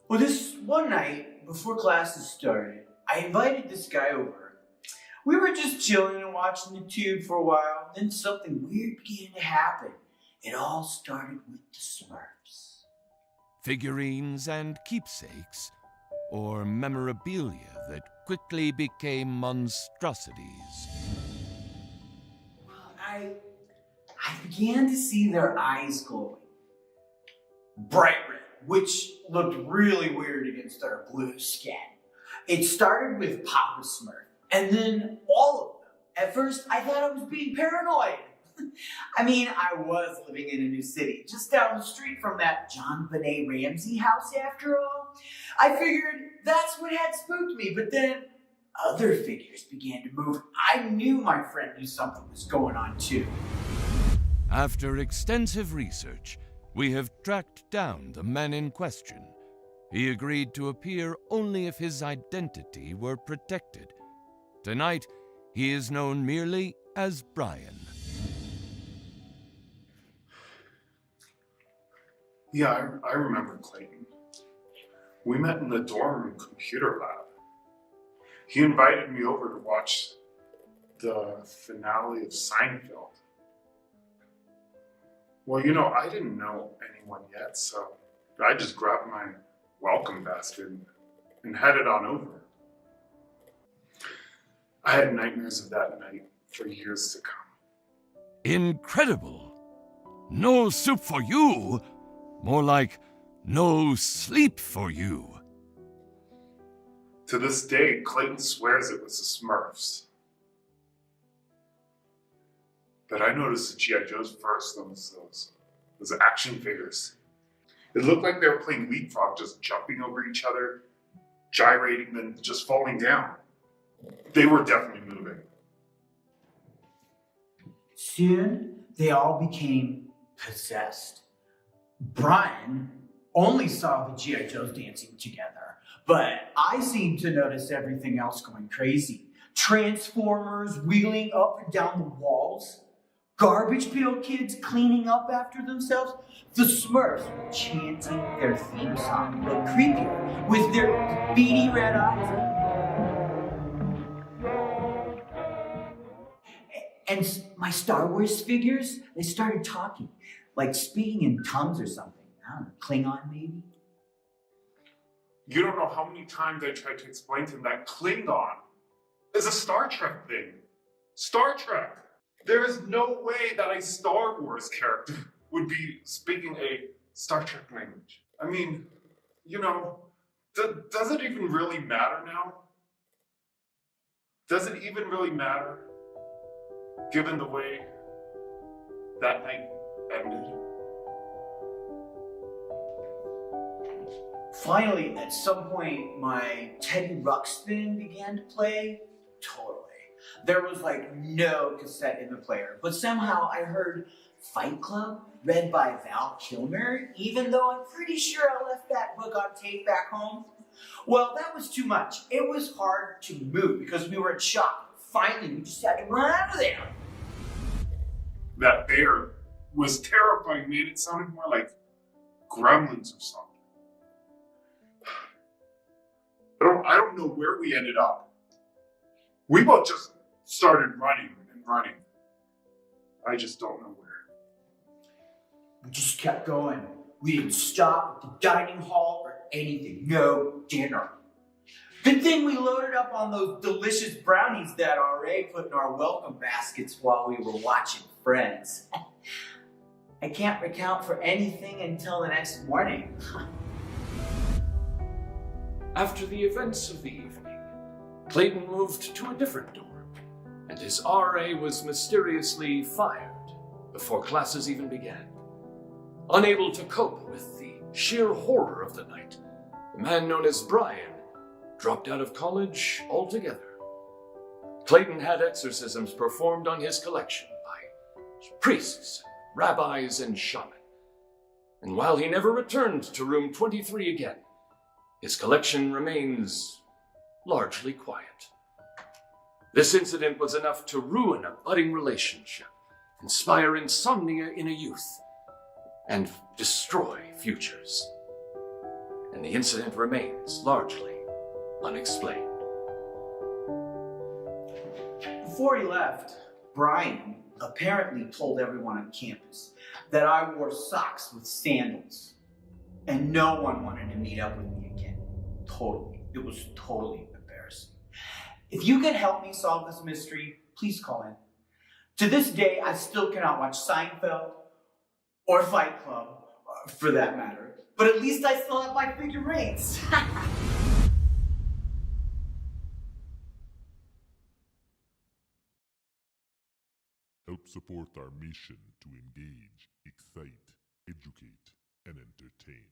Well, this one night, before classes started, I invited this guy over. We were just chilling and watching the tube for a while, then something weird began to happen. It all started with the Smurfs. Figurines and keepsakes, or memorabilia that quickly became monstrosities. I began to see their eyes glowing. Bright red, which looked really weird against their blue skin. It started with Papa Smurf, and then all of them. At first, I thought I was being paranoid. I mean, I was living in a new city, just down the street from that John Benet Ramsey house after all. I figured that's what had spooked me, but then other figures began to move. I knew my friend knew something was going on too. After extensive research, we have tracked down the man in question. He agreed to appear only if his identity were protected. Tonight, he is known merely as Brian. Yeah, I remember Clayton. We met in the dorm room computer lab. He invited me over to watch the finale of Seinfeld. Well, you know, I didn't know anyone yet, so I just grabbed my welcome basket and headed on over. I had nightmares of that night for years to come. Incredible! No soup for you! More like no sleep for you. To this day, Clayton swears it was the Smurfs. But I noticed the G.I. Joes first, those action figures. It looked like they were playing leapfrog, just jumping over each other, gyrating, then just falling down. They were definitely moving. Soon, they all became possessed. Brian only saw the G.I. Joes dancing together, but I seemed to notice everything else going crazy. Transformers wheeling up and down the walls, Garbage Pail Kids cleaning up after themselves, the Smurfs were chanting their theme song, but creepier, with their beady red eyes. And my Star Wars figures, they started talking, like speaking in tongues or something. I don't know, Klingon maybe? You don't know how many times I tried to explain to him that Klingon is a Star Trek thing. Star Trek! There is no way that a Star Wars character would be speaking a Star Trek language. I mean, you know, does it even really matter now? Does it even really matter, given the way that night ended? Finally, at some point, my Teddy Ruxpin began to play. Totally. There was like no cassette in the player, but somehow I heard Fight Club read by Val Kilmer, even though I'm pretty sure I left that book on tape back home. Well, that was too much. It was hard to move because we were in shock. Finally, we just had to run out of there. That bear was terrifying, man. It sounded more like gremlins or something. I don't know where we ended up. We both just started running and running. I just don't know where. We just kept going. We didn't stop at the dining hall or anything. No dinner. Good thing we loaded up on those delicious brownies that R.A. put in our welcome baskets while we were watching Friends. I can't recount for anything until the next morning. After the events of the evening, Clayton moved to a different dorm, and his RA was mysteriously fired before classes even began. Unable to cope with the sheer horror of the night, the man known as Brian dropped out of college altogether. Clayton had exorcisms performed on his collection by priests, rabbis, and shamans. And while he never returned to room 23 again, his collection remains largely quiet. This incident was enough to ruin a budding relationship, inspire insomnia in a youth, and destroy futures. And the incident remains largely unexplained. Before he left, Brian apparently told everyone on campus that I wore socks with sandals, and no one wanted to meet up with me again. Totally. It was totally embarrassing. If you can help me solve this mystery, please call in. To this day, I still cannot watch Seinfeld or Fight Club, for that matter, but at least I still have my figurines. Help support our mission to engage, excite, educate, and entertain.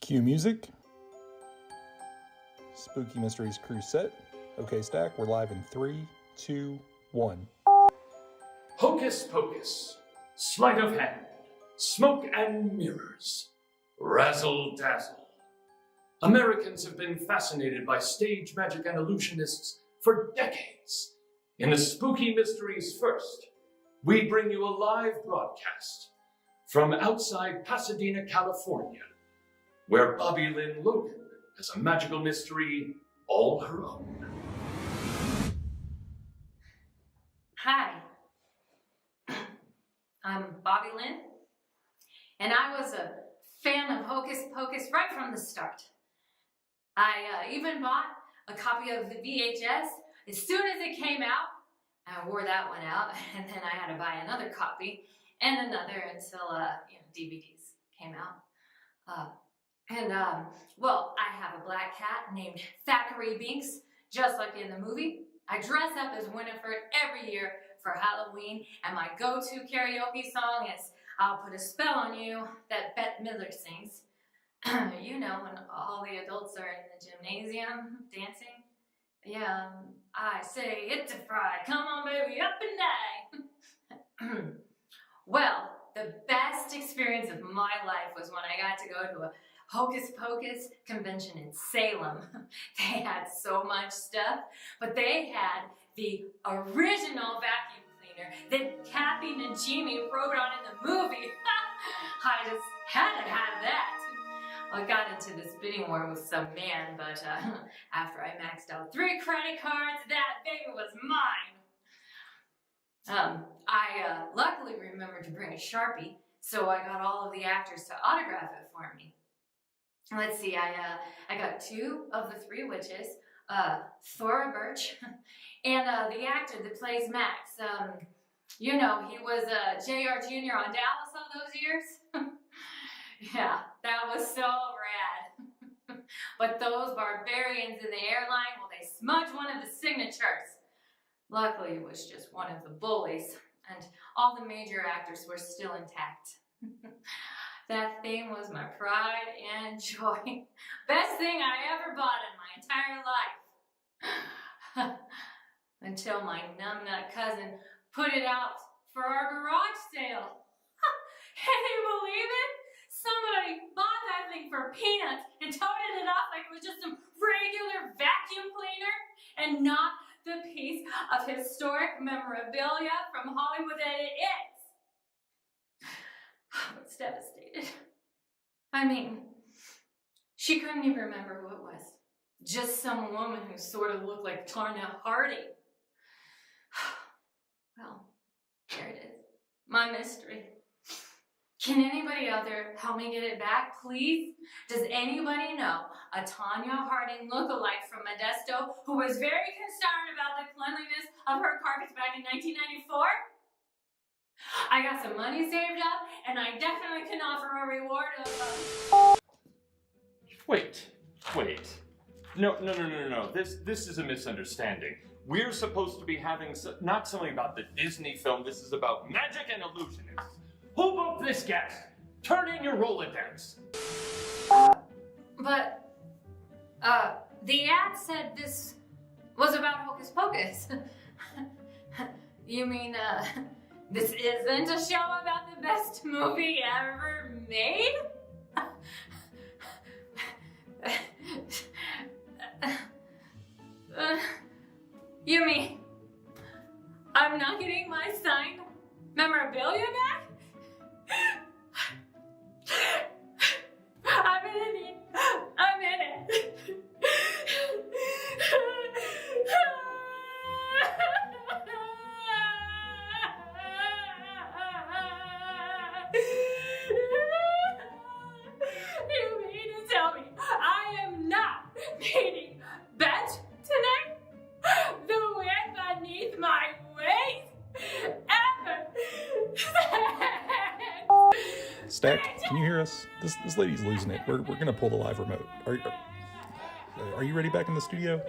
Cue music. Spooky Mysteries crew set. Okay, Stack, we're live in 3, 2, 1. Hocus Pocus, sleight of hand, smoke and mirrors, razzle dazzle. Americans have been fascinated by stage magic and illusionists for decades. In the Spooky Mysteries First, we bring you a live broadcast from outside Pasadena, California, where Bobby Lynn Logan has a magical mystery all her own. Hi, I'm Bobby Lynn, and I was a fan of Hocus Pocus right from the start. I even bought a copy of the VHS as soon as it came out. I wore that one out, and then I had to buy another copy and another until DVDs came out. Well, I have a black cat named Thackeray Binks, just like in the movie. I dress up as Winifred every year for Halloween, and my go-to karaoke song is I'll Put a Spell on You that Bette Midler sings. You know, when all the adults are in the gymnasium dancing. Yeah, I say it's a fry, come on baby, up and die. Well, the best experience of my life was when I got to go to a Hocus Pocus convention in Salem. They had so much stuff, but they had the original vacuum cleaner that Kathy Najimy wrote on in the movie. I just had to have that. I got into this bidding war with some man, but after I maxed out 3 credit cards, that baby was mine. I luckily remembered to bring a Sharpie, so I got all of the actors to autograph it for me. Let's see, I got 2 of the 3 witches, Thora Birch, and the actor that plays Max. You know, he was J.R. Jr. on Dallas all those years. Yeah, that was so rad. But those barbarians in the airline, well, they smudged one of the signatures. Luckily, it was just one of the bullies, and all the major actors were still intact. That thing was my pride and joy. Best thing I ever bought in my entire life. Until my numbnut cousin put it out for our garage sale. Can you believe it? Somebody bought that thing for peanuts and toted it off like it was just some regular vacuum cleaner and not the piece of historic memorabilia from Hollywood that it is. I was devastated. I mean, she couldn't even remember who it was. Just some woman who sort of looked like Tanya Harding. Well, there it is. My mystery. Can anybody out there help me get it back, please? Does anybody know a Tanya Harding lookalike from Modesto who was very concerned about the cleanliness of her carpets back in 1994? I got some money saved up, and I definitely can offer a reward of... Wait. No. This is a misunderstanding. We're supposed to be having not something about the Disney film. This is about magic and illusionists. Who booked this guest? Turn in your Rolodex. But the ad said this was about Hocus Pocus. You mean, this isn't a show about the best movie ever made? You mean I'm not getting my signed memorabilia back? I'm in it. You mean to tell me I am not meeting Bet tonight? The wind beneath my wings? Stack, can you hear us? This lady's losing it. We're gonna pull the live remote. Are you ready back in the studio?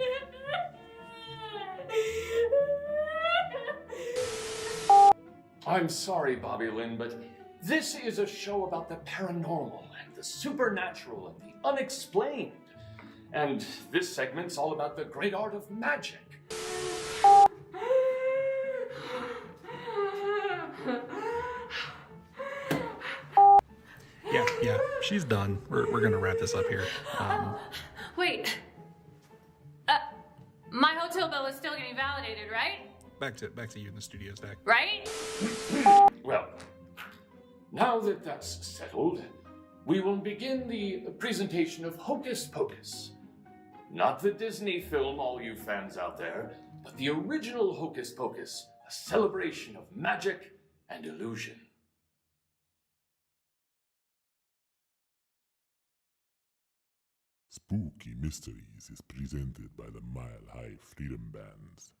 I'm sorry, Bobby Lynn, but This is a show about the paranormal and the supernatural and the unexplained. And this segment's all about the great art of magic. Yeah, she's done. We're gonna wrap this up here. Wait. My hotel bill is still getting validated, right? Back to you in the studio, Zach. Right? Well, now that that's settled, we will begin the presentation of Hocus Pocus. Not the Disney film, all you fans out there, but the original Hocus Pocus, a celebration of magic and illusion. Spooky Mysteries is presented by the Mile High Freedom Bands.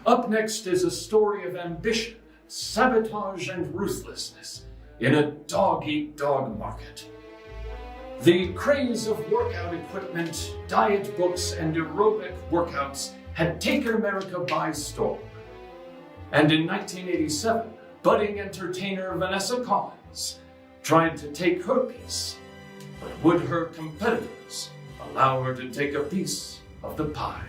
Up next is a story of ambition, sabotage, and ruthlessness in a dog-eat-dog market. The craze of workout equipment, diet books, and aerobic workouts had taken America by storm. And in 1987, budding entertainer Vanessa Collins tried to take her piece, but would her competitors allow her to take a piece of the pie?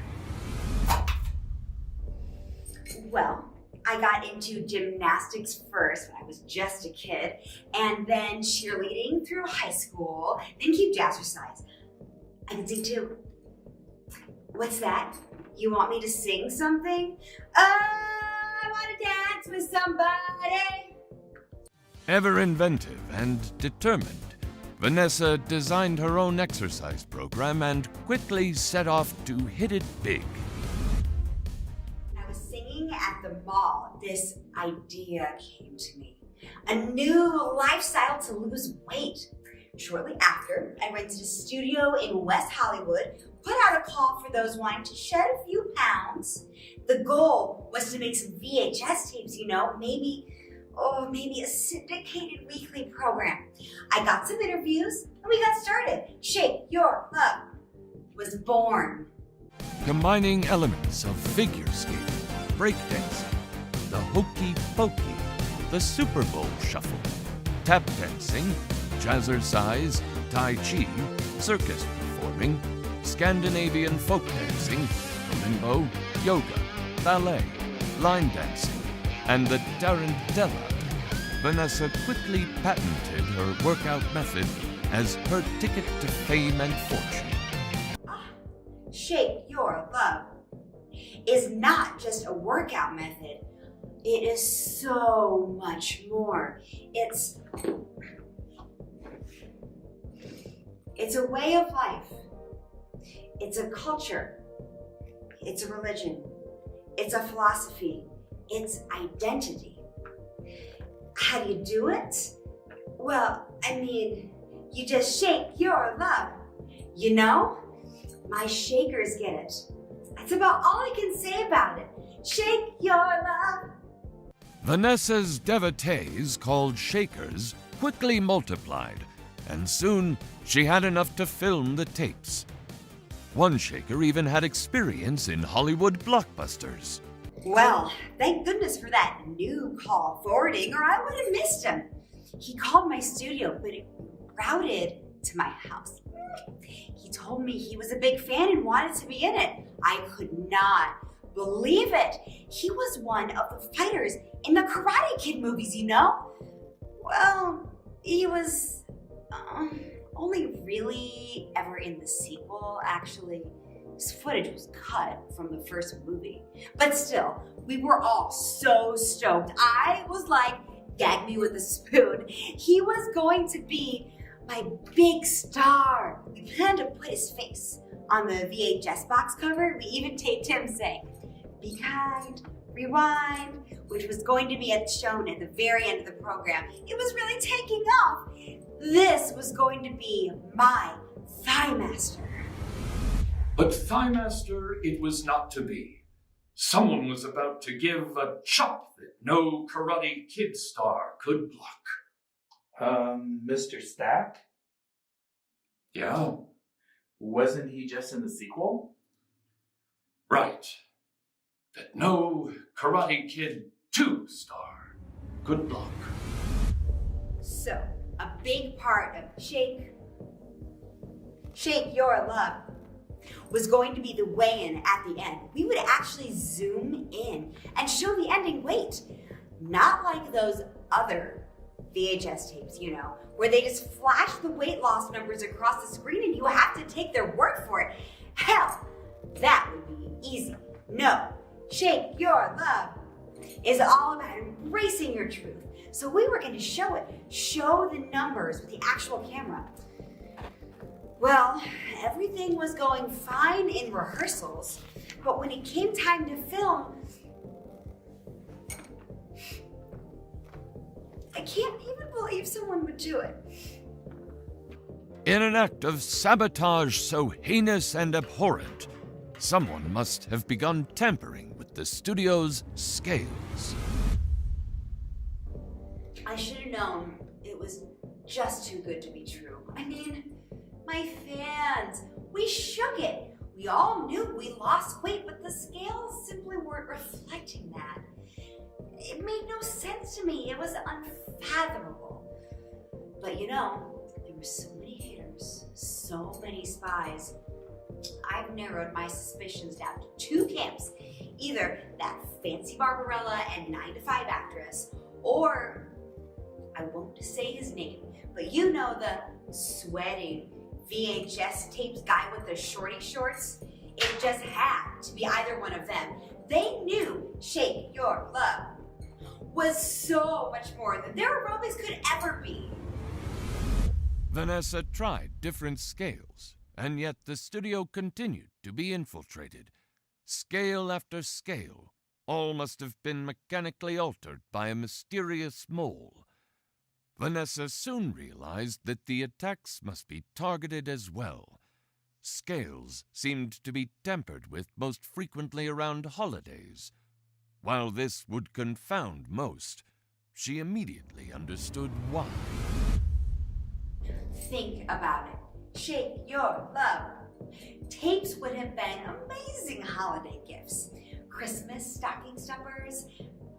Well, I got into gymnastics first when I was just a kid, and then cheerleading through high school, then cute jazzercise. I can sing too. What's that? You want me to sing something? I want to dance with somebody. Ever inventive and determined, Vanessa designed her own exercise program and quickly set off to hit it big. I was singing at the mall. This idea came to me. A new lifestyle to lose weight. Shortly after, I rented a studio in West Hollywood, put out a call for those wanting to shed a few pounds. The goal was to make some VHS tapes, maybe a syndicated weekly program. I got some interviews and we got started. Shake Your Love was born. Combining elements of figure skating, breakdancing, the hokey pokey, the Super Bowl shuffle, tap dancing, jazzercise, tai chi, circus performing, Scandinavian folk dancing, limbo, yoga, ballet, line dancing, and the tarantella. Vanessa quickly patented her workout method as her ticket to fame and fortune. Shake Your Love is not just a workout method. It is so much more. It's a way of life. It's a culture. It's a religion. It's a philosophy. It's identity. How do you do it? Well, you just shake your love. My shakers get it. That's about all I can say about it. Shake your love. Vanessa's devotees, called shakers, quickly multiplied, and soon she had enough to film the tapes. One shaker even had experience in Hollywood blockbusters. Well, thank goodness for that new call forwarding, or I would have missed him. He called my studio, but it routed to my house. He told me he was a big fan and wanted to be in it. I could not believe it. He was one of the fighters in the Karate Kid movies, Well, he was only really ever in the sequel, actually. His footage was cut from the first movie. But still, we were all so stoked. I was like, gag me with a spoon. He was going to be my big star. We planned to put his face on the VHS box cover. We even taped him saying, "Be kind, rewind," which was going to be shown at the very end of the program. It was really taking off. This was going to be my Thigh Master. But Thighmaster it was not to be. Someone was about to give a chop that no Karate Kid star could block. Mr. Stack? Yeah? Wasn't he just in the sequel? Right. That no Karate Kid 2 star could block. So, a big part of Shake Your Love was going to be the weigh-in at the end. We would actually zoom in and show the ending weight. Not like those other VHS tapes, where they just flash the weight loss numbers across the screen and you have to take their word for it. Hell, that would be easy. No, Shake Your Love is all about embracing your truth. So we were going to show it, show the numbers with the actual camera. Well, everything was going fine in rehearsals, but when it came time to film, I can't even believe someone would do it. In an act of sabotage so heinous and abhorrent, someone must have begun tampering with the studio's scales. I should have known it was just too good to be true. I mean, my fans, we shook it. We all knew we lost weight, but the scales simply weren't reflecting that. It made no sense to me. It was unfathomable. But you know, there were so many haters, so many spies. I've narrowed my suspicions down to two camps. Either that fancy Barbarella and 9 to 5 actress, or, I won't say his name, but you know, the sweating VHS tapes guy with the shorty shorts. It just had to be either one of them. They knew Shake Your Love was so much more than their aerobics could ever be. Vanessa tried different scales, and yet the studio continued to be infiltrated. Scale after scale, all must have been mechanically altered by a mysterious mole. Vanessa soon realized that the attacks must be targeted as well. Scales seemed to be tampered with most frequently around holidays. While this would confound most, she immediately understood why. Think about it. Shake Your Love. Tapes would have been amazing holiday gifts. Christmas stocking stuffers,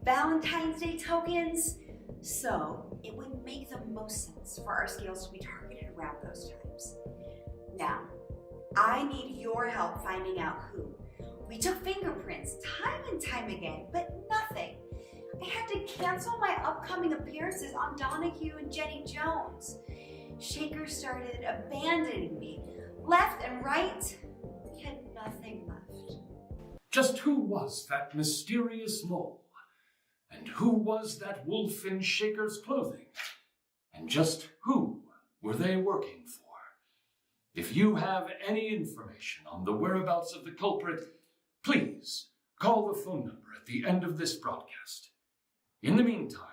Valentine's Day tokens. So it would make the most sense for our scales to be targeted around those times. Now, I need your help finding out who. We took fingerprints time and time again, but nothing. I had to cancel my upcoming appearances on Donahue and Jenny Jones. Shaker started abandoning me, left and right. We had nothing left. Just who was that mysterious mole? And who was that wolf in Shaker's clothing? And just who were they working for? If you have any information on the whereabouts of the culprit, please call the phone number at the end of this broadcast. In the meantime,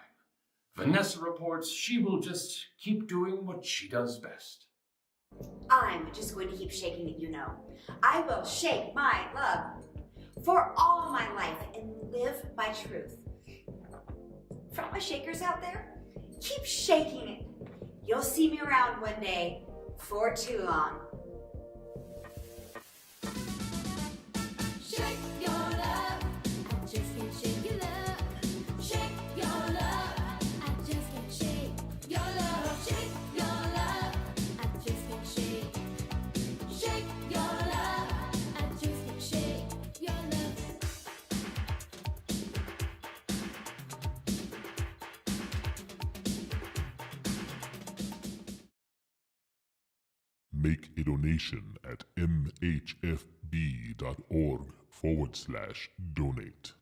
Vanessa reports she will just keep doing what she does best. I'm just going to keep shaking it, you know. I will shake my love for all my life and live my truth. For all my shakers out there, keep shaking it. You'll see me around one day, for too long. Shake your love, I just can't shake your love. Shake your love, I just can't shake your love. Shake your love, I just can't shake. Shake your love, I just can't shake your love. Make a donation at mhfb.org/donate.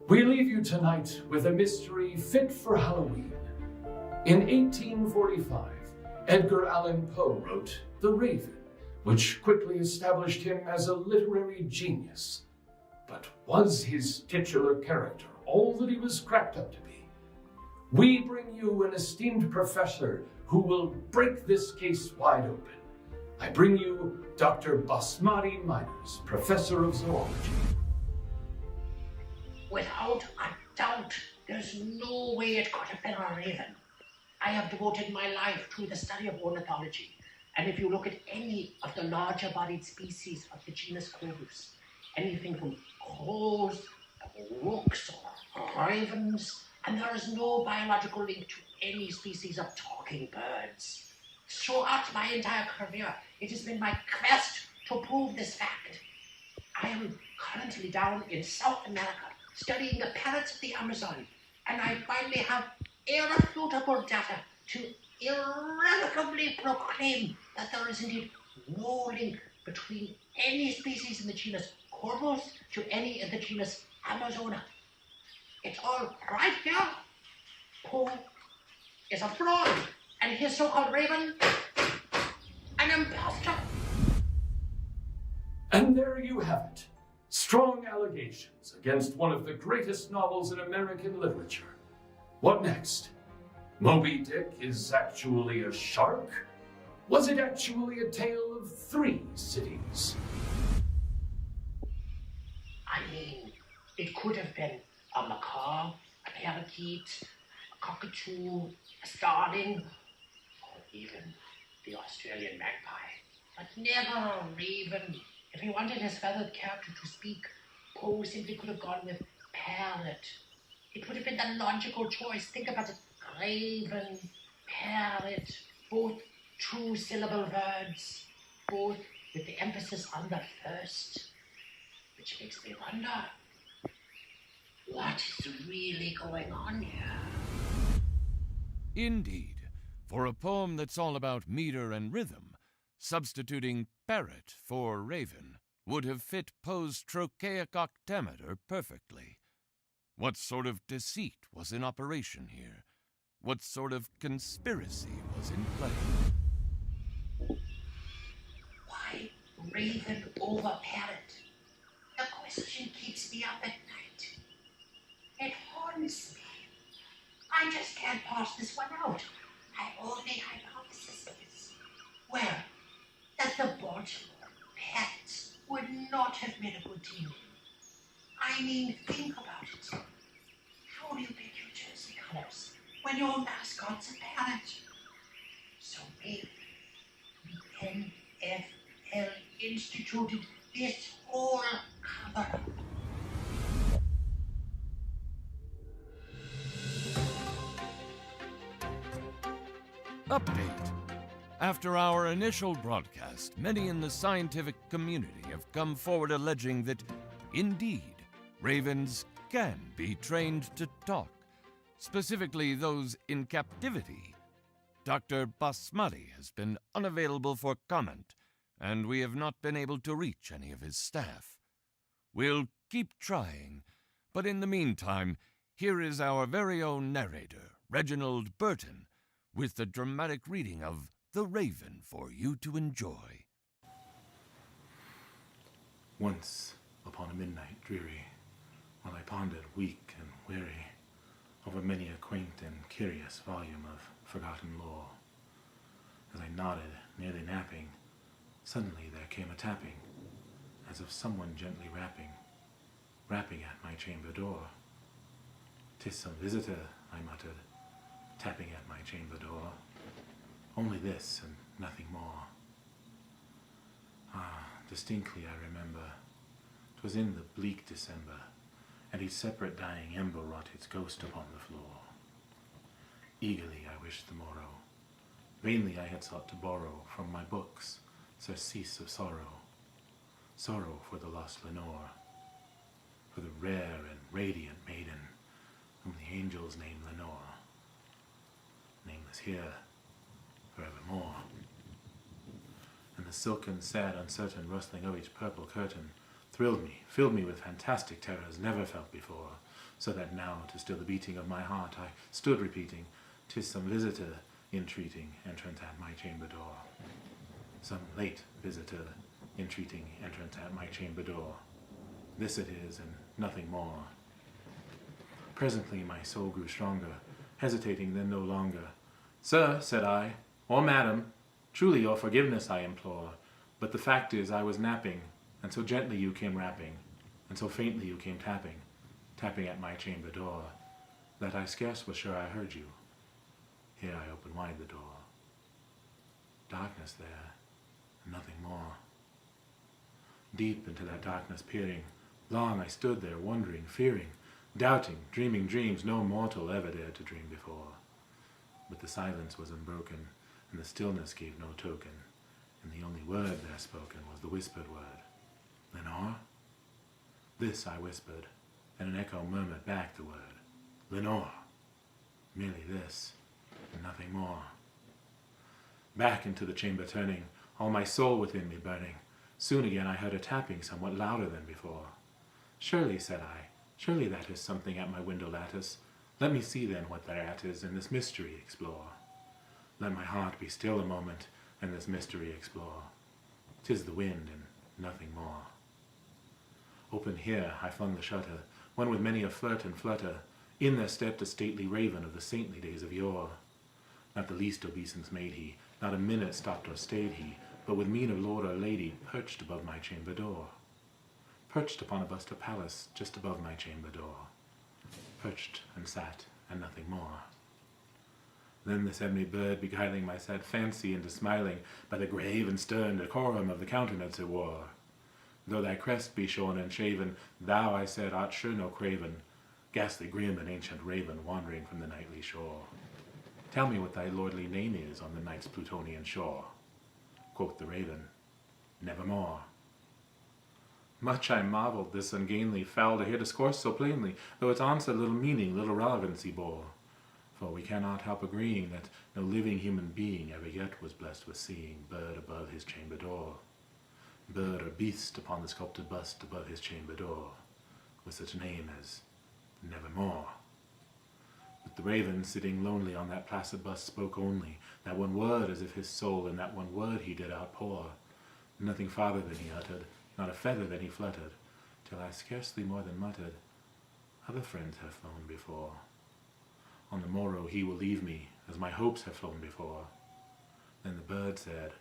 We leave you tonight with a mystery fit for Halloween. In 1845, Edgar Allan Poe wrote The Raven, which quickly established him as a literary genius. But was his titular character all that he was cracked up to be? We bring you an esteemed professor who will break this case wide open. I bring you Dr. Basmati Miners, professor of zoology. Without a doubt, there's no way it could have been a raven. I have devoted my life to the study of ornithology, and if you look at any of the larger-bodied species of the genus Corvus, anything from crows, rooks, or ravens, and there is no biological link to any species of talking birds. Throughout my entire career, it has been my quest to prove this fact. I am currently down in South America, studying the parrots of the Amazon, and I finally have irrefutable data to irrevocably proclaim that there is indeed no link between any species in the genus Corvus to any in the genus Amazona. It's all right here. Poe is a fraud, and his so-called raven, an imposter. And there you have it. Strong allegations against one of the greatest novels in American literature. What next? Moby Dick is actually a shark? Was it actually a tale of 3 cities? I mean, it could have been a macaw, a parakeet, a cockatoo, a starling, or even the Australian magpie. But never a raven. If he wanted his feathered character to speak, Poe simply could have gone with parrot. It would have been the logical choice. Think about it. Raven, parrot, both 2-syllable words, both with the emphasis on the first. Which makes me wonder, what is really going on here? Indeed, for a poem that's all about meter and rhythm, substituting parrot for raven would have fit Poe's trochaic octameter perfectly. What sort of deceit was in operation here? What sort of conspiracy was in play? Why raven over parrot? The question keeps me up at night. It haunts me. I just can't pass this one out. My only hypothesis is, well, that the Baltimore Pets would not have made a good team. I mean, think about it. How do you pick your jersey colors when your mascot's a parrot? So maybe the NFL instituted this whole cover-up. Update. After our initial broadcast, many in the scientific community have come forward alleging that, indeed, ravens can be trained to talk, specifically those in captivity. Dr. Basmati has been unavailable for comment, and we have not been able to reach any of his staff. We'll keep trying, but in the meantime, here is our very own narrator, Reginald Burton, with the dramatic reading of The Raven for you to enjoy. Once, upon a midnight dreary, while I pondered weak and weary over many a quaint and curious volume of forgotten lore, as I nodded, nearly napping, suddenly there came a tapping, as of someone gently rapping at my chamber door. "'Tis some visitor," I muttered, tapping at my chamber door. Only this and nothing more. Distinctly I remember, 'twas in the bleak December, and each separate dying ember wrought its ghost upon the floor. Eagerly I wished the morrow. Vainly I had sought to borrow from my books surcease of sorrow. Sorrow for the lost Lenore, for the rare and radiant maiden whom the angels named Lenore, nameless here forevermore. And the silken, sad, uncertain rustling of each purple curtain thrilled me, filled me with fantastic terrors never felt before, so that now, to still the beating of my heart, I stood repeating, "'Tis some visitor entreating entrance at my chamber door. Some late visitor entreating entrance at my chamber door. This it is, and nothing more." Presently my soul grew stronger, hesitating then no longer. "Sir," said I, "or madam, truly your forgiveness I implore, but the fact is I was napping, and so gently you came rapping, and so faintly you came tapping at my chamber door, that I scarce was sure I heard you." Here I opened wide the door. Darkness there, and nothing more. Deep into that darkness peering, long I stood there wondering, fearing, doubting, dreaming dreams no mortal ever dared to dream before. But the silence was unbroken, and the stillness gave no token, and the only word there spoken was the whispered word, "Lenore?" This I whispered, and an echo murmured back the word, "Lenore." Merely this, and nothing more. Back into the chamber turning, all my soul within me burning, soon again I heard a tapping somewhat louder than before. "Surely," said I, "surely that is something at my window lattice. Let me see then what thereat is, and this mystery explore. Let my heart be still a moment, and this mystery explore. 'Tis the wind, and nothing more. Open here I flung the shutter, when with many a flirt and flutter, in there stepped a stately raven of the saintly days of yore. Not the least obeisance made he, not a minute stopped or stayed he, but with mien of lord or lady perched above my chamber door. Perched upon a bust of Pallas just above my chamber door. Perched and sat, and nothing more. Then this ebony bird beguiling my sad fancy into smiling, by the grave and stern decorum of the countenance it wore. Though thy crest be shorn and shaven, thou, I said, art sure no craven, ghastly grim and ancient raven wandering from the nightly shore. Tell me what thy lordly name is on the night's Plutonian shore. Quoth the raven, Nevermore. Much I marvelled this ungainly fowl to hear discourse so plainly, though its answer little meaning, little relevancy bore. For we cannot help agreeing that no living human being ever yet was blessed with seeing bird above his chamber door. Bird or beast upon the sculpted bust above his chamber door, with such a name as Nevermore. But the raven, sitting lonely on that placid bust, spoke only that one word, as if his soul in that one word he did outpour. Nothing farther than he uttered, not a feather than he fluttered, till I scarcely more than muttered, Other friends have flown before. On the morrow he will leave me, as my hopes have flown before. Then the bird said,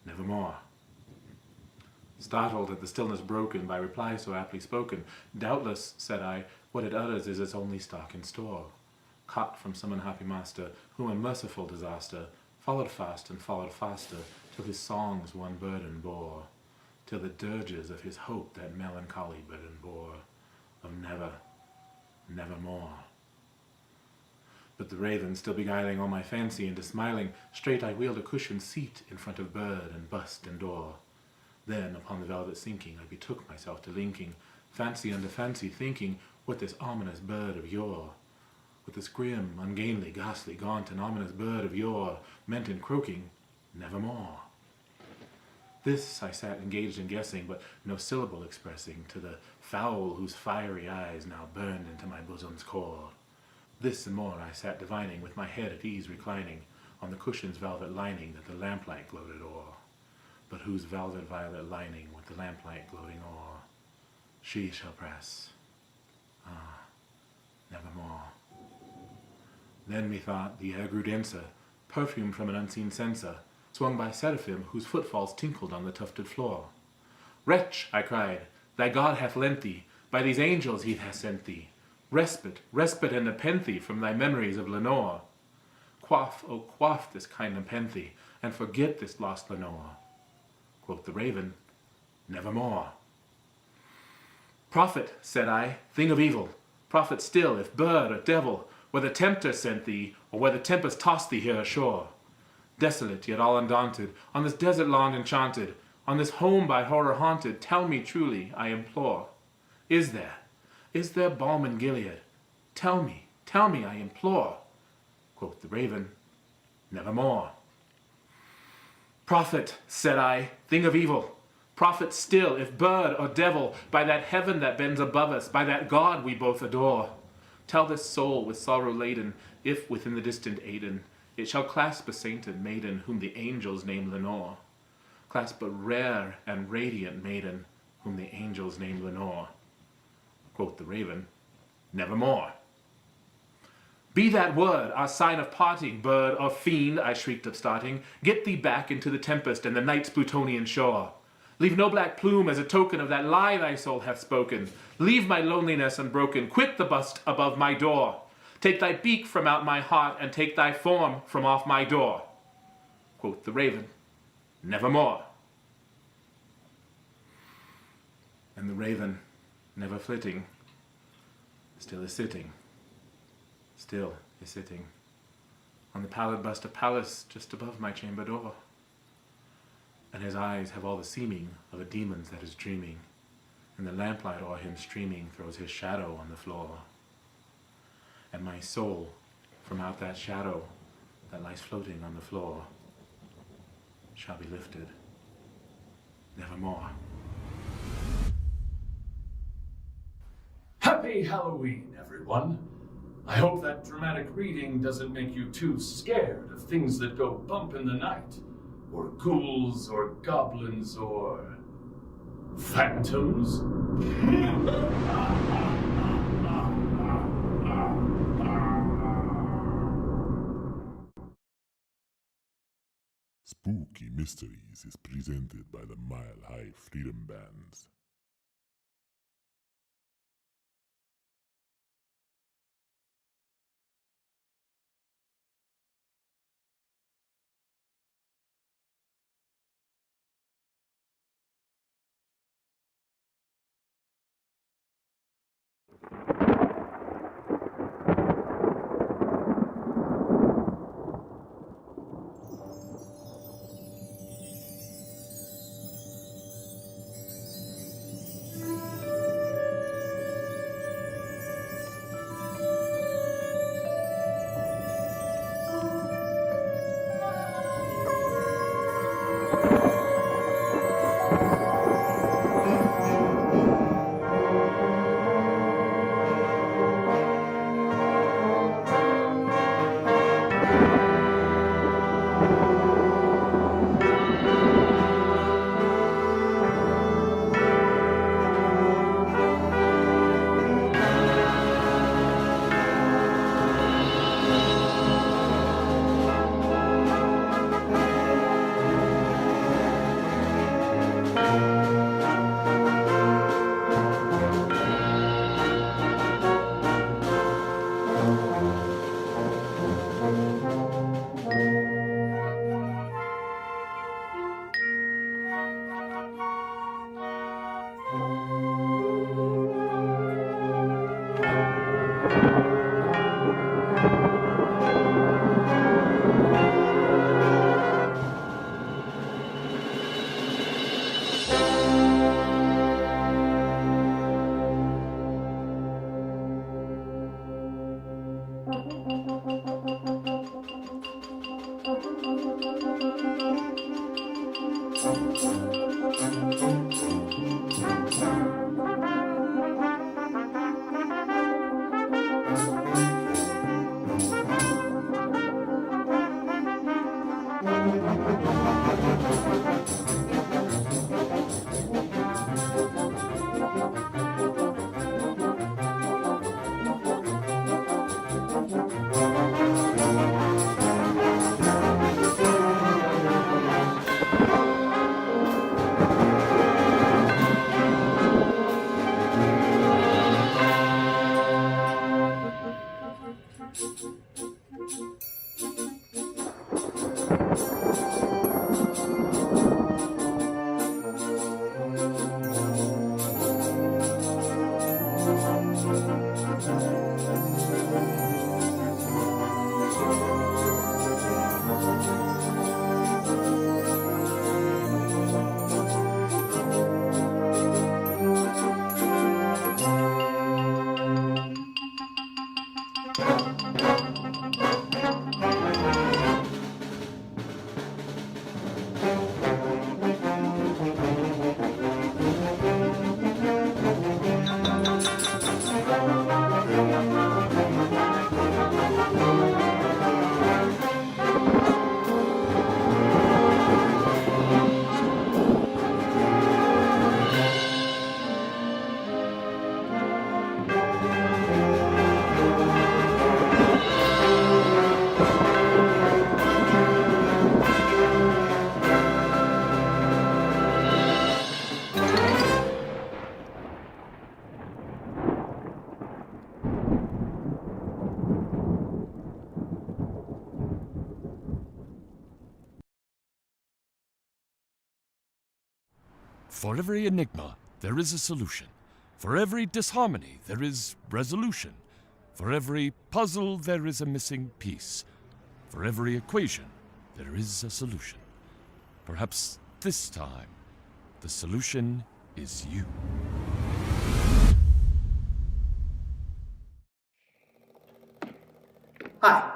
Nevermore. Startled at the stillness broken by reply so aptly spoken, doubtless, said I, what it utters is its only stock and store. Caught from some unhappy master, whom a merciful disaster followed fast and followed faster, till his songs one burden bore, till the dirges of his hope that melancholy burden bore, of never, nevermore. But the raven, still beguiling all my fancy into smiling, straight I wheeled a cushioned seat in front of bird and bust and door. Then, upon the velvet sinking, I betook myself to linking, fancy unto fancy thinking, what this ominous bird of yore, what this grim, ungainly, ghastly, gaunt, and ominous bird of yore meant in croaking, Nevermore. This I sat engaged in guessing, but no syllable expressing, to the fowl whose fiery eyes now burned into my bosom's core. This and more I sat divining, with my head at ease reclining, on the cushion's velvet lining that the lamplight gloated o'er, but whose velvet violet lining with the lamplight gloating o'er, she shall press, nevermore. Then methought the air grew denser, perfumed from an unseen censer, swung by seraphim whose footfalls tinkled on the tufted floor. Wretch, I cried, thy God hath lent thee, by these angels he hath sent thee, respite, respite and nepenthe from thy memories of Lenore. Quaff, oh quaff this kind nepenthe, and forget this lost Lenore. Quoth the raven, Nevermore. Prophet, said I, thing of evil, prophet still, if bird or devil, whether tempter sent thee, or whether tempest tossed thee here ashore. Desolate, yet all undaunted, on this desert land enchanted, on this home by horror haunted, tell me truly, I implore. Is there balm in Gilead? Tell me, I implore. Quoth the raven, Nevermore. Prophet, said I, thing of evil, prophet still, if bird or devil, by that heaven that bends above us, by that God we both adore. Tell this soul with sorrow laden, if within the distant Aidenn it shall clasp a sainted maiden whom the angels name Lenore, clasp a rare and radiant maiden whom the angels name Lenore. Quoth the raven, Nevermore. Be that word our sign of parting, bird or fiend, I shrieked upstarting, get thee back into the tempest and the night's Plutonian shore. Leave no black plume as a token of that lie thy soul hath spoken. Leave my loneliness unbroken, quit the bust above my door. Take thy beak from out my heart, and take thy form from off my door. Quoth the raven, Nevermore. And the raven, never flitting, still is sitting, on the pallid bust of Pallas just above my chamber door. And his eyes have all the seeming of a demon's that is dreaming, and the lamplight o'er him streaming throws his shadow on the floor. And my soul, from out that shadow that lies floating on the floor, shall be lifted nevermore. Happy Halloween, everyone. I hope that dramatic reading doesn't make you too scared of things that go bump in the night, or ghouls, or goblins, or Phantoms? Spooky Mysteries is presented by the Mile High Freedom Bands. For every enigma, there is a solution. For every disharmony, there is resolution. For every puzzle, there is a missing piece. For every equation, there is a solution. Perhaps this time, the solution is you. Hi,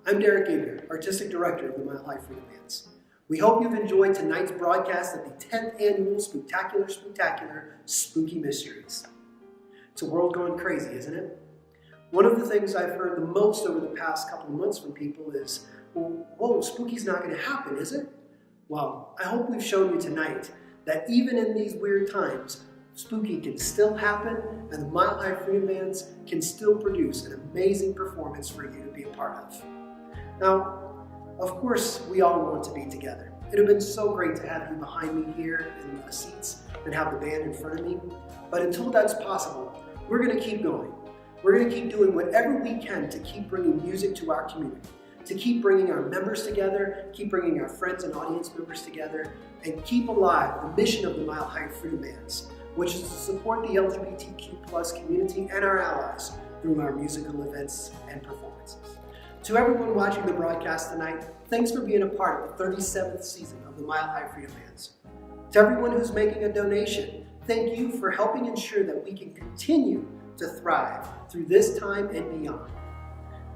I'm Derek Gabriel, Artistic Director of the Mile High Freedom Bands. We hope you've enjoyed tonight's broadcast of the 10th Annual Spooktacular Spooky Mysteries. It's a world going crazy, isn't it? One of the things I've heard the most over the past couple of months from people is, well, whoa, spooky's not going to happen, is it? Well, I hope we've shown you tonight that even in these weird times, spooky can still happen and the Mile High Freedom Bands can still produce an amazing performance for you to be a part of. Now, of course, we all want to be together. It would have been so great to have you behind me here in the seats and have the band in front of me. But until that's possible, we're going to keep going. We're going to keep doing whatever we can to keep bringing music to our community, to keep bringing our members together, keep bringing our friends and audience members together, and keep alive the mission of the Mile High Freedom Bands, which is to support the LGBTQ+ community and our allies through our musical events and performances. To everyone watching the broadcast tonight, thanks for being a part of the 37th season of the Mile High Freedom Bands. To everyone who's making a donation, thank you for helping ensure that we can continue to thrive through this time and beyond.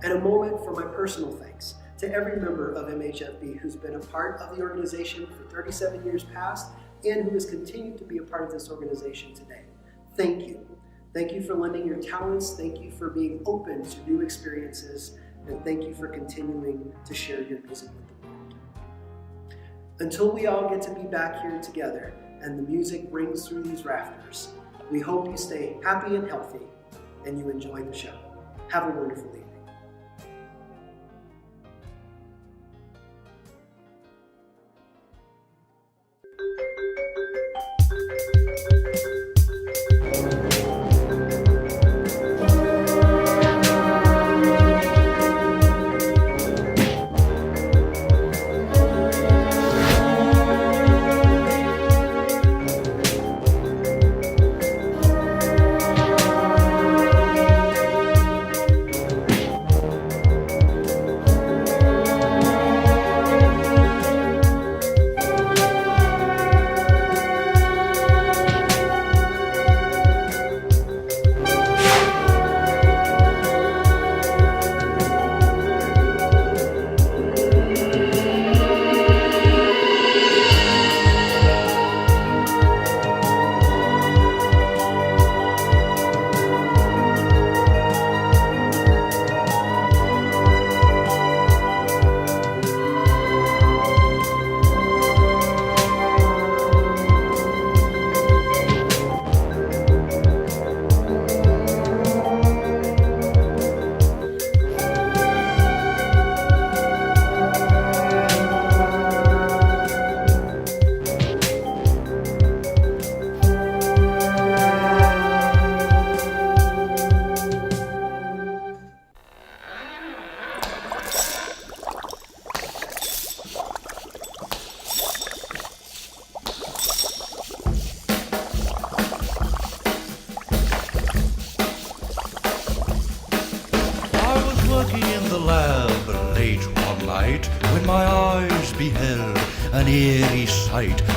And a moment for my personal thanks to every member of MHFB who's been a part of the organization for 37 years past and who has continued to be a part of this organization today. Thank you. Thank you for lending your talents. Thank you for being open to new experiences. And thank you for continuing to share your music with the world. Until we all get to be back here together and the music rings through these rafters, we hope you stay happy and healthy and you enjoy the show. Have a wonderful evening.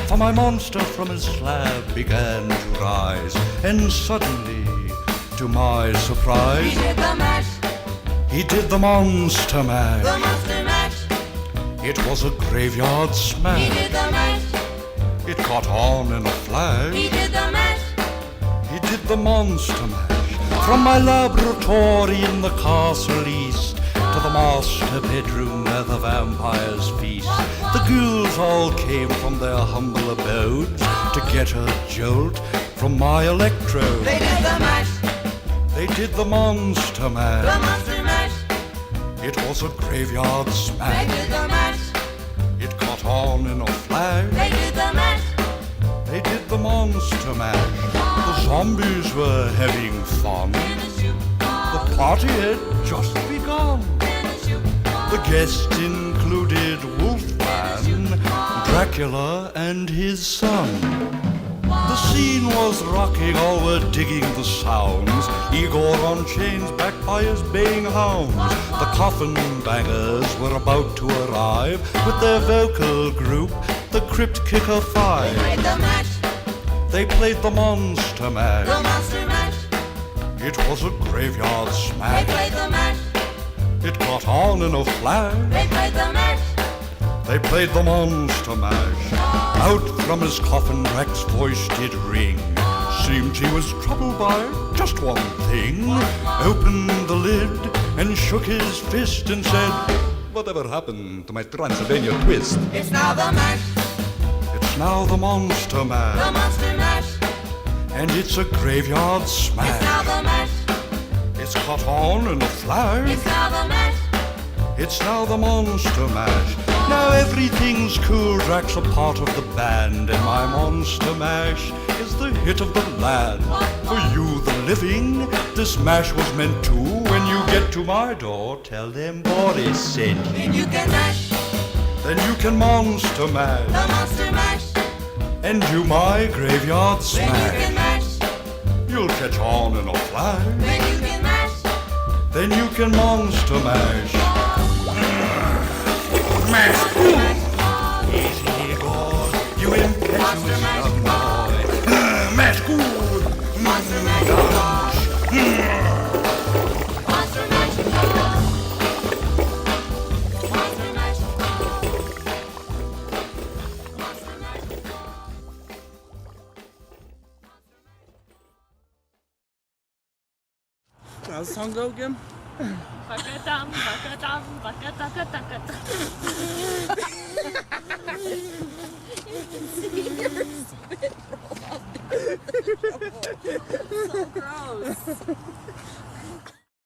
For my monster from his slab began to rise, and suddenly, to my surprise, He did the mash. He did the monster mash. The monster mash. It was a graveyard smash. He did the mash. It caught on in a flash. He did the mash. He did the monster mash. From my laboratory in the castle east to the master bedroom where the vampires feast. The ghouls all came from their humble abodes to get a jolt from my electrode. They did the mash. They did the monster mash. The monster mash. It was a graveyard smash. They did the mash. It caught on in a flash. They did the mash. They did the monster mash. The zombies were having fun. The party had just begun. The guests included Wolfman, Dracula, and his son. The scene was rocking, all were digging the sounds. Igor on chains, backed by his baying hounds. The coffin bangers were about to arrive with their vocal group, the Crypt Kicker Five. They played the mash. They played the monster mash. The monster mash. It was a graveyard smash. They played the mash. It caught on in a flash. They played the mash. They played the monster mash. Out from his coffin Rex's voice did ring. Seemed he was troubled by just one thing. Opened the lid and shook his fist and said, "Whatever happened to my Transylvania twist?" It's now the mash. It's It's now the Monster Mash. The Monster Mash. And it's a graveyard smash. It's now the mash. It's caught on in a flash. It's now the mash. It's now the Monster Mash. Now everything's cool. Drax a part of the band, and my Monster Mash is the hit of the land. For you, the living, this mash was meant to. When you get to my door, tell them Boris sent you. Then you can mash. Then you can Monster Mash. The Monster Mash. And do my graveyard smash. Then you can mash. You'll catch on in a flash. Then you can mash. Then you can Monster Mash. Mash. Easy boy, you impetuous young boy. Mash good. Monster Mash. Monster Mash. Monster Mash. How's the song go again? Bakadam, bakadam, bakadakadakada. You can see your spit roll out. So gross.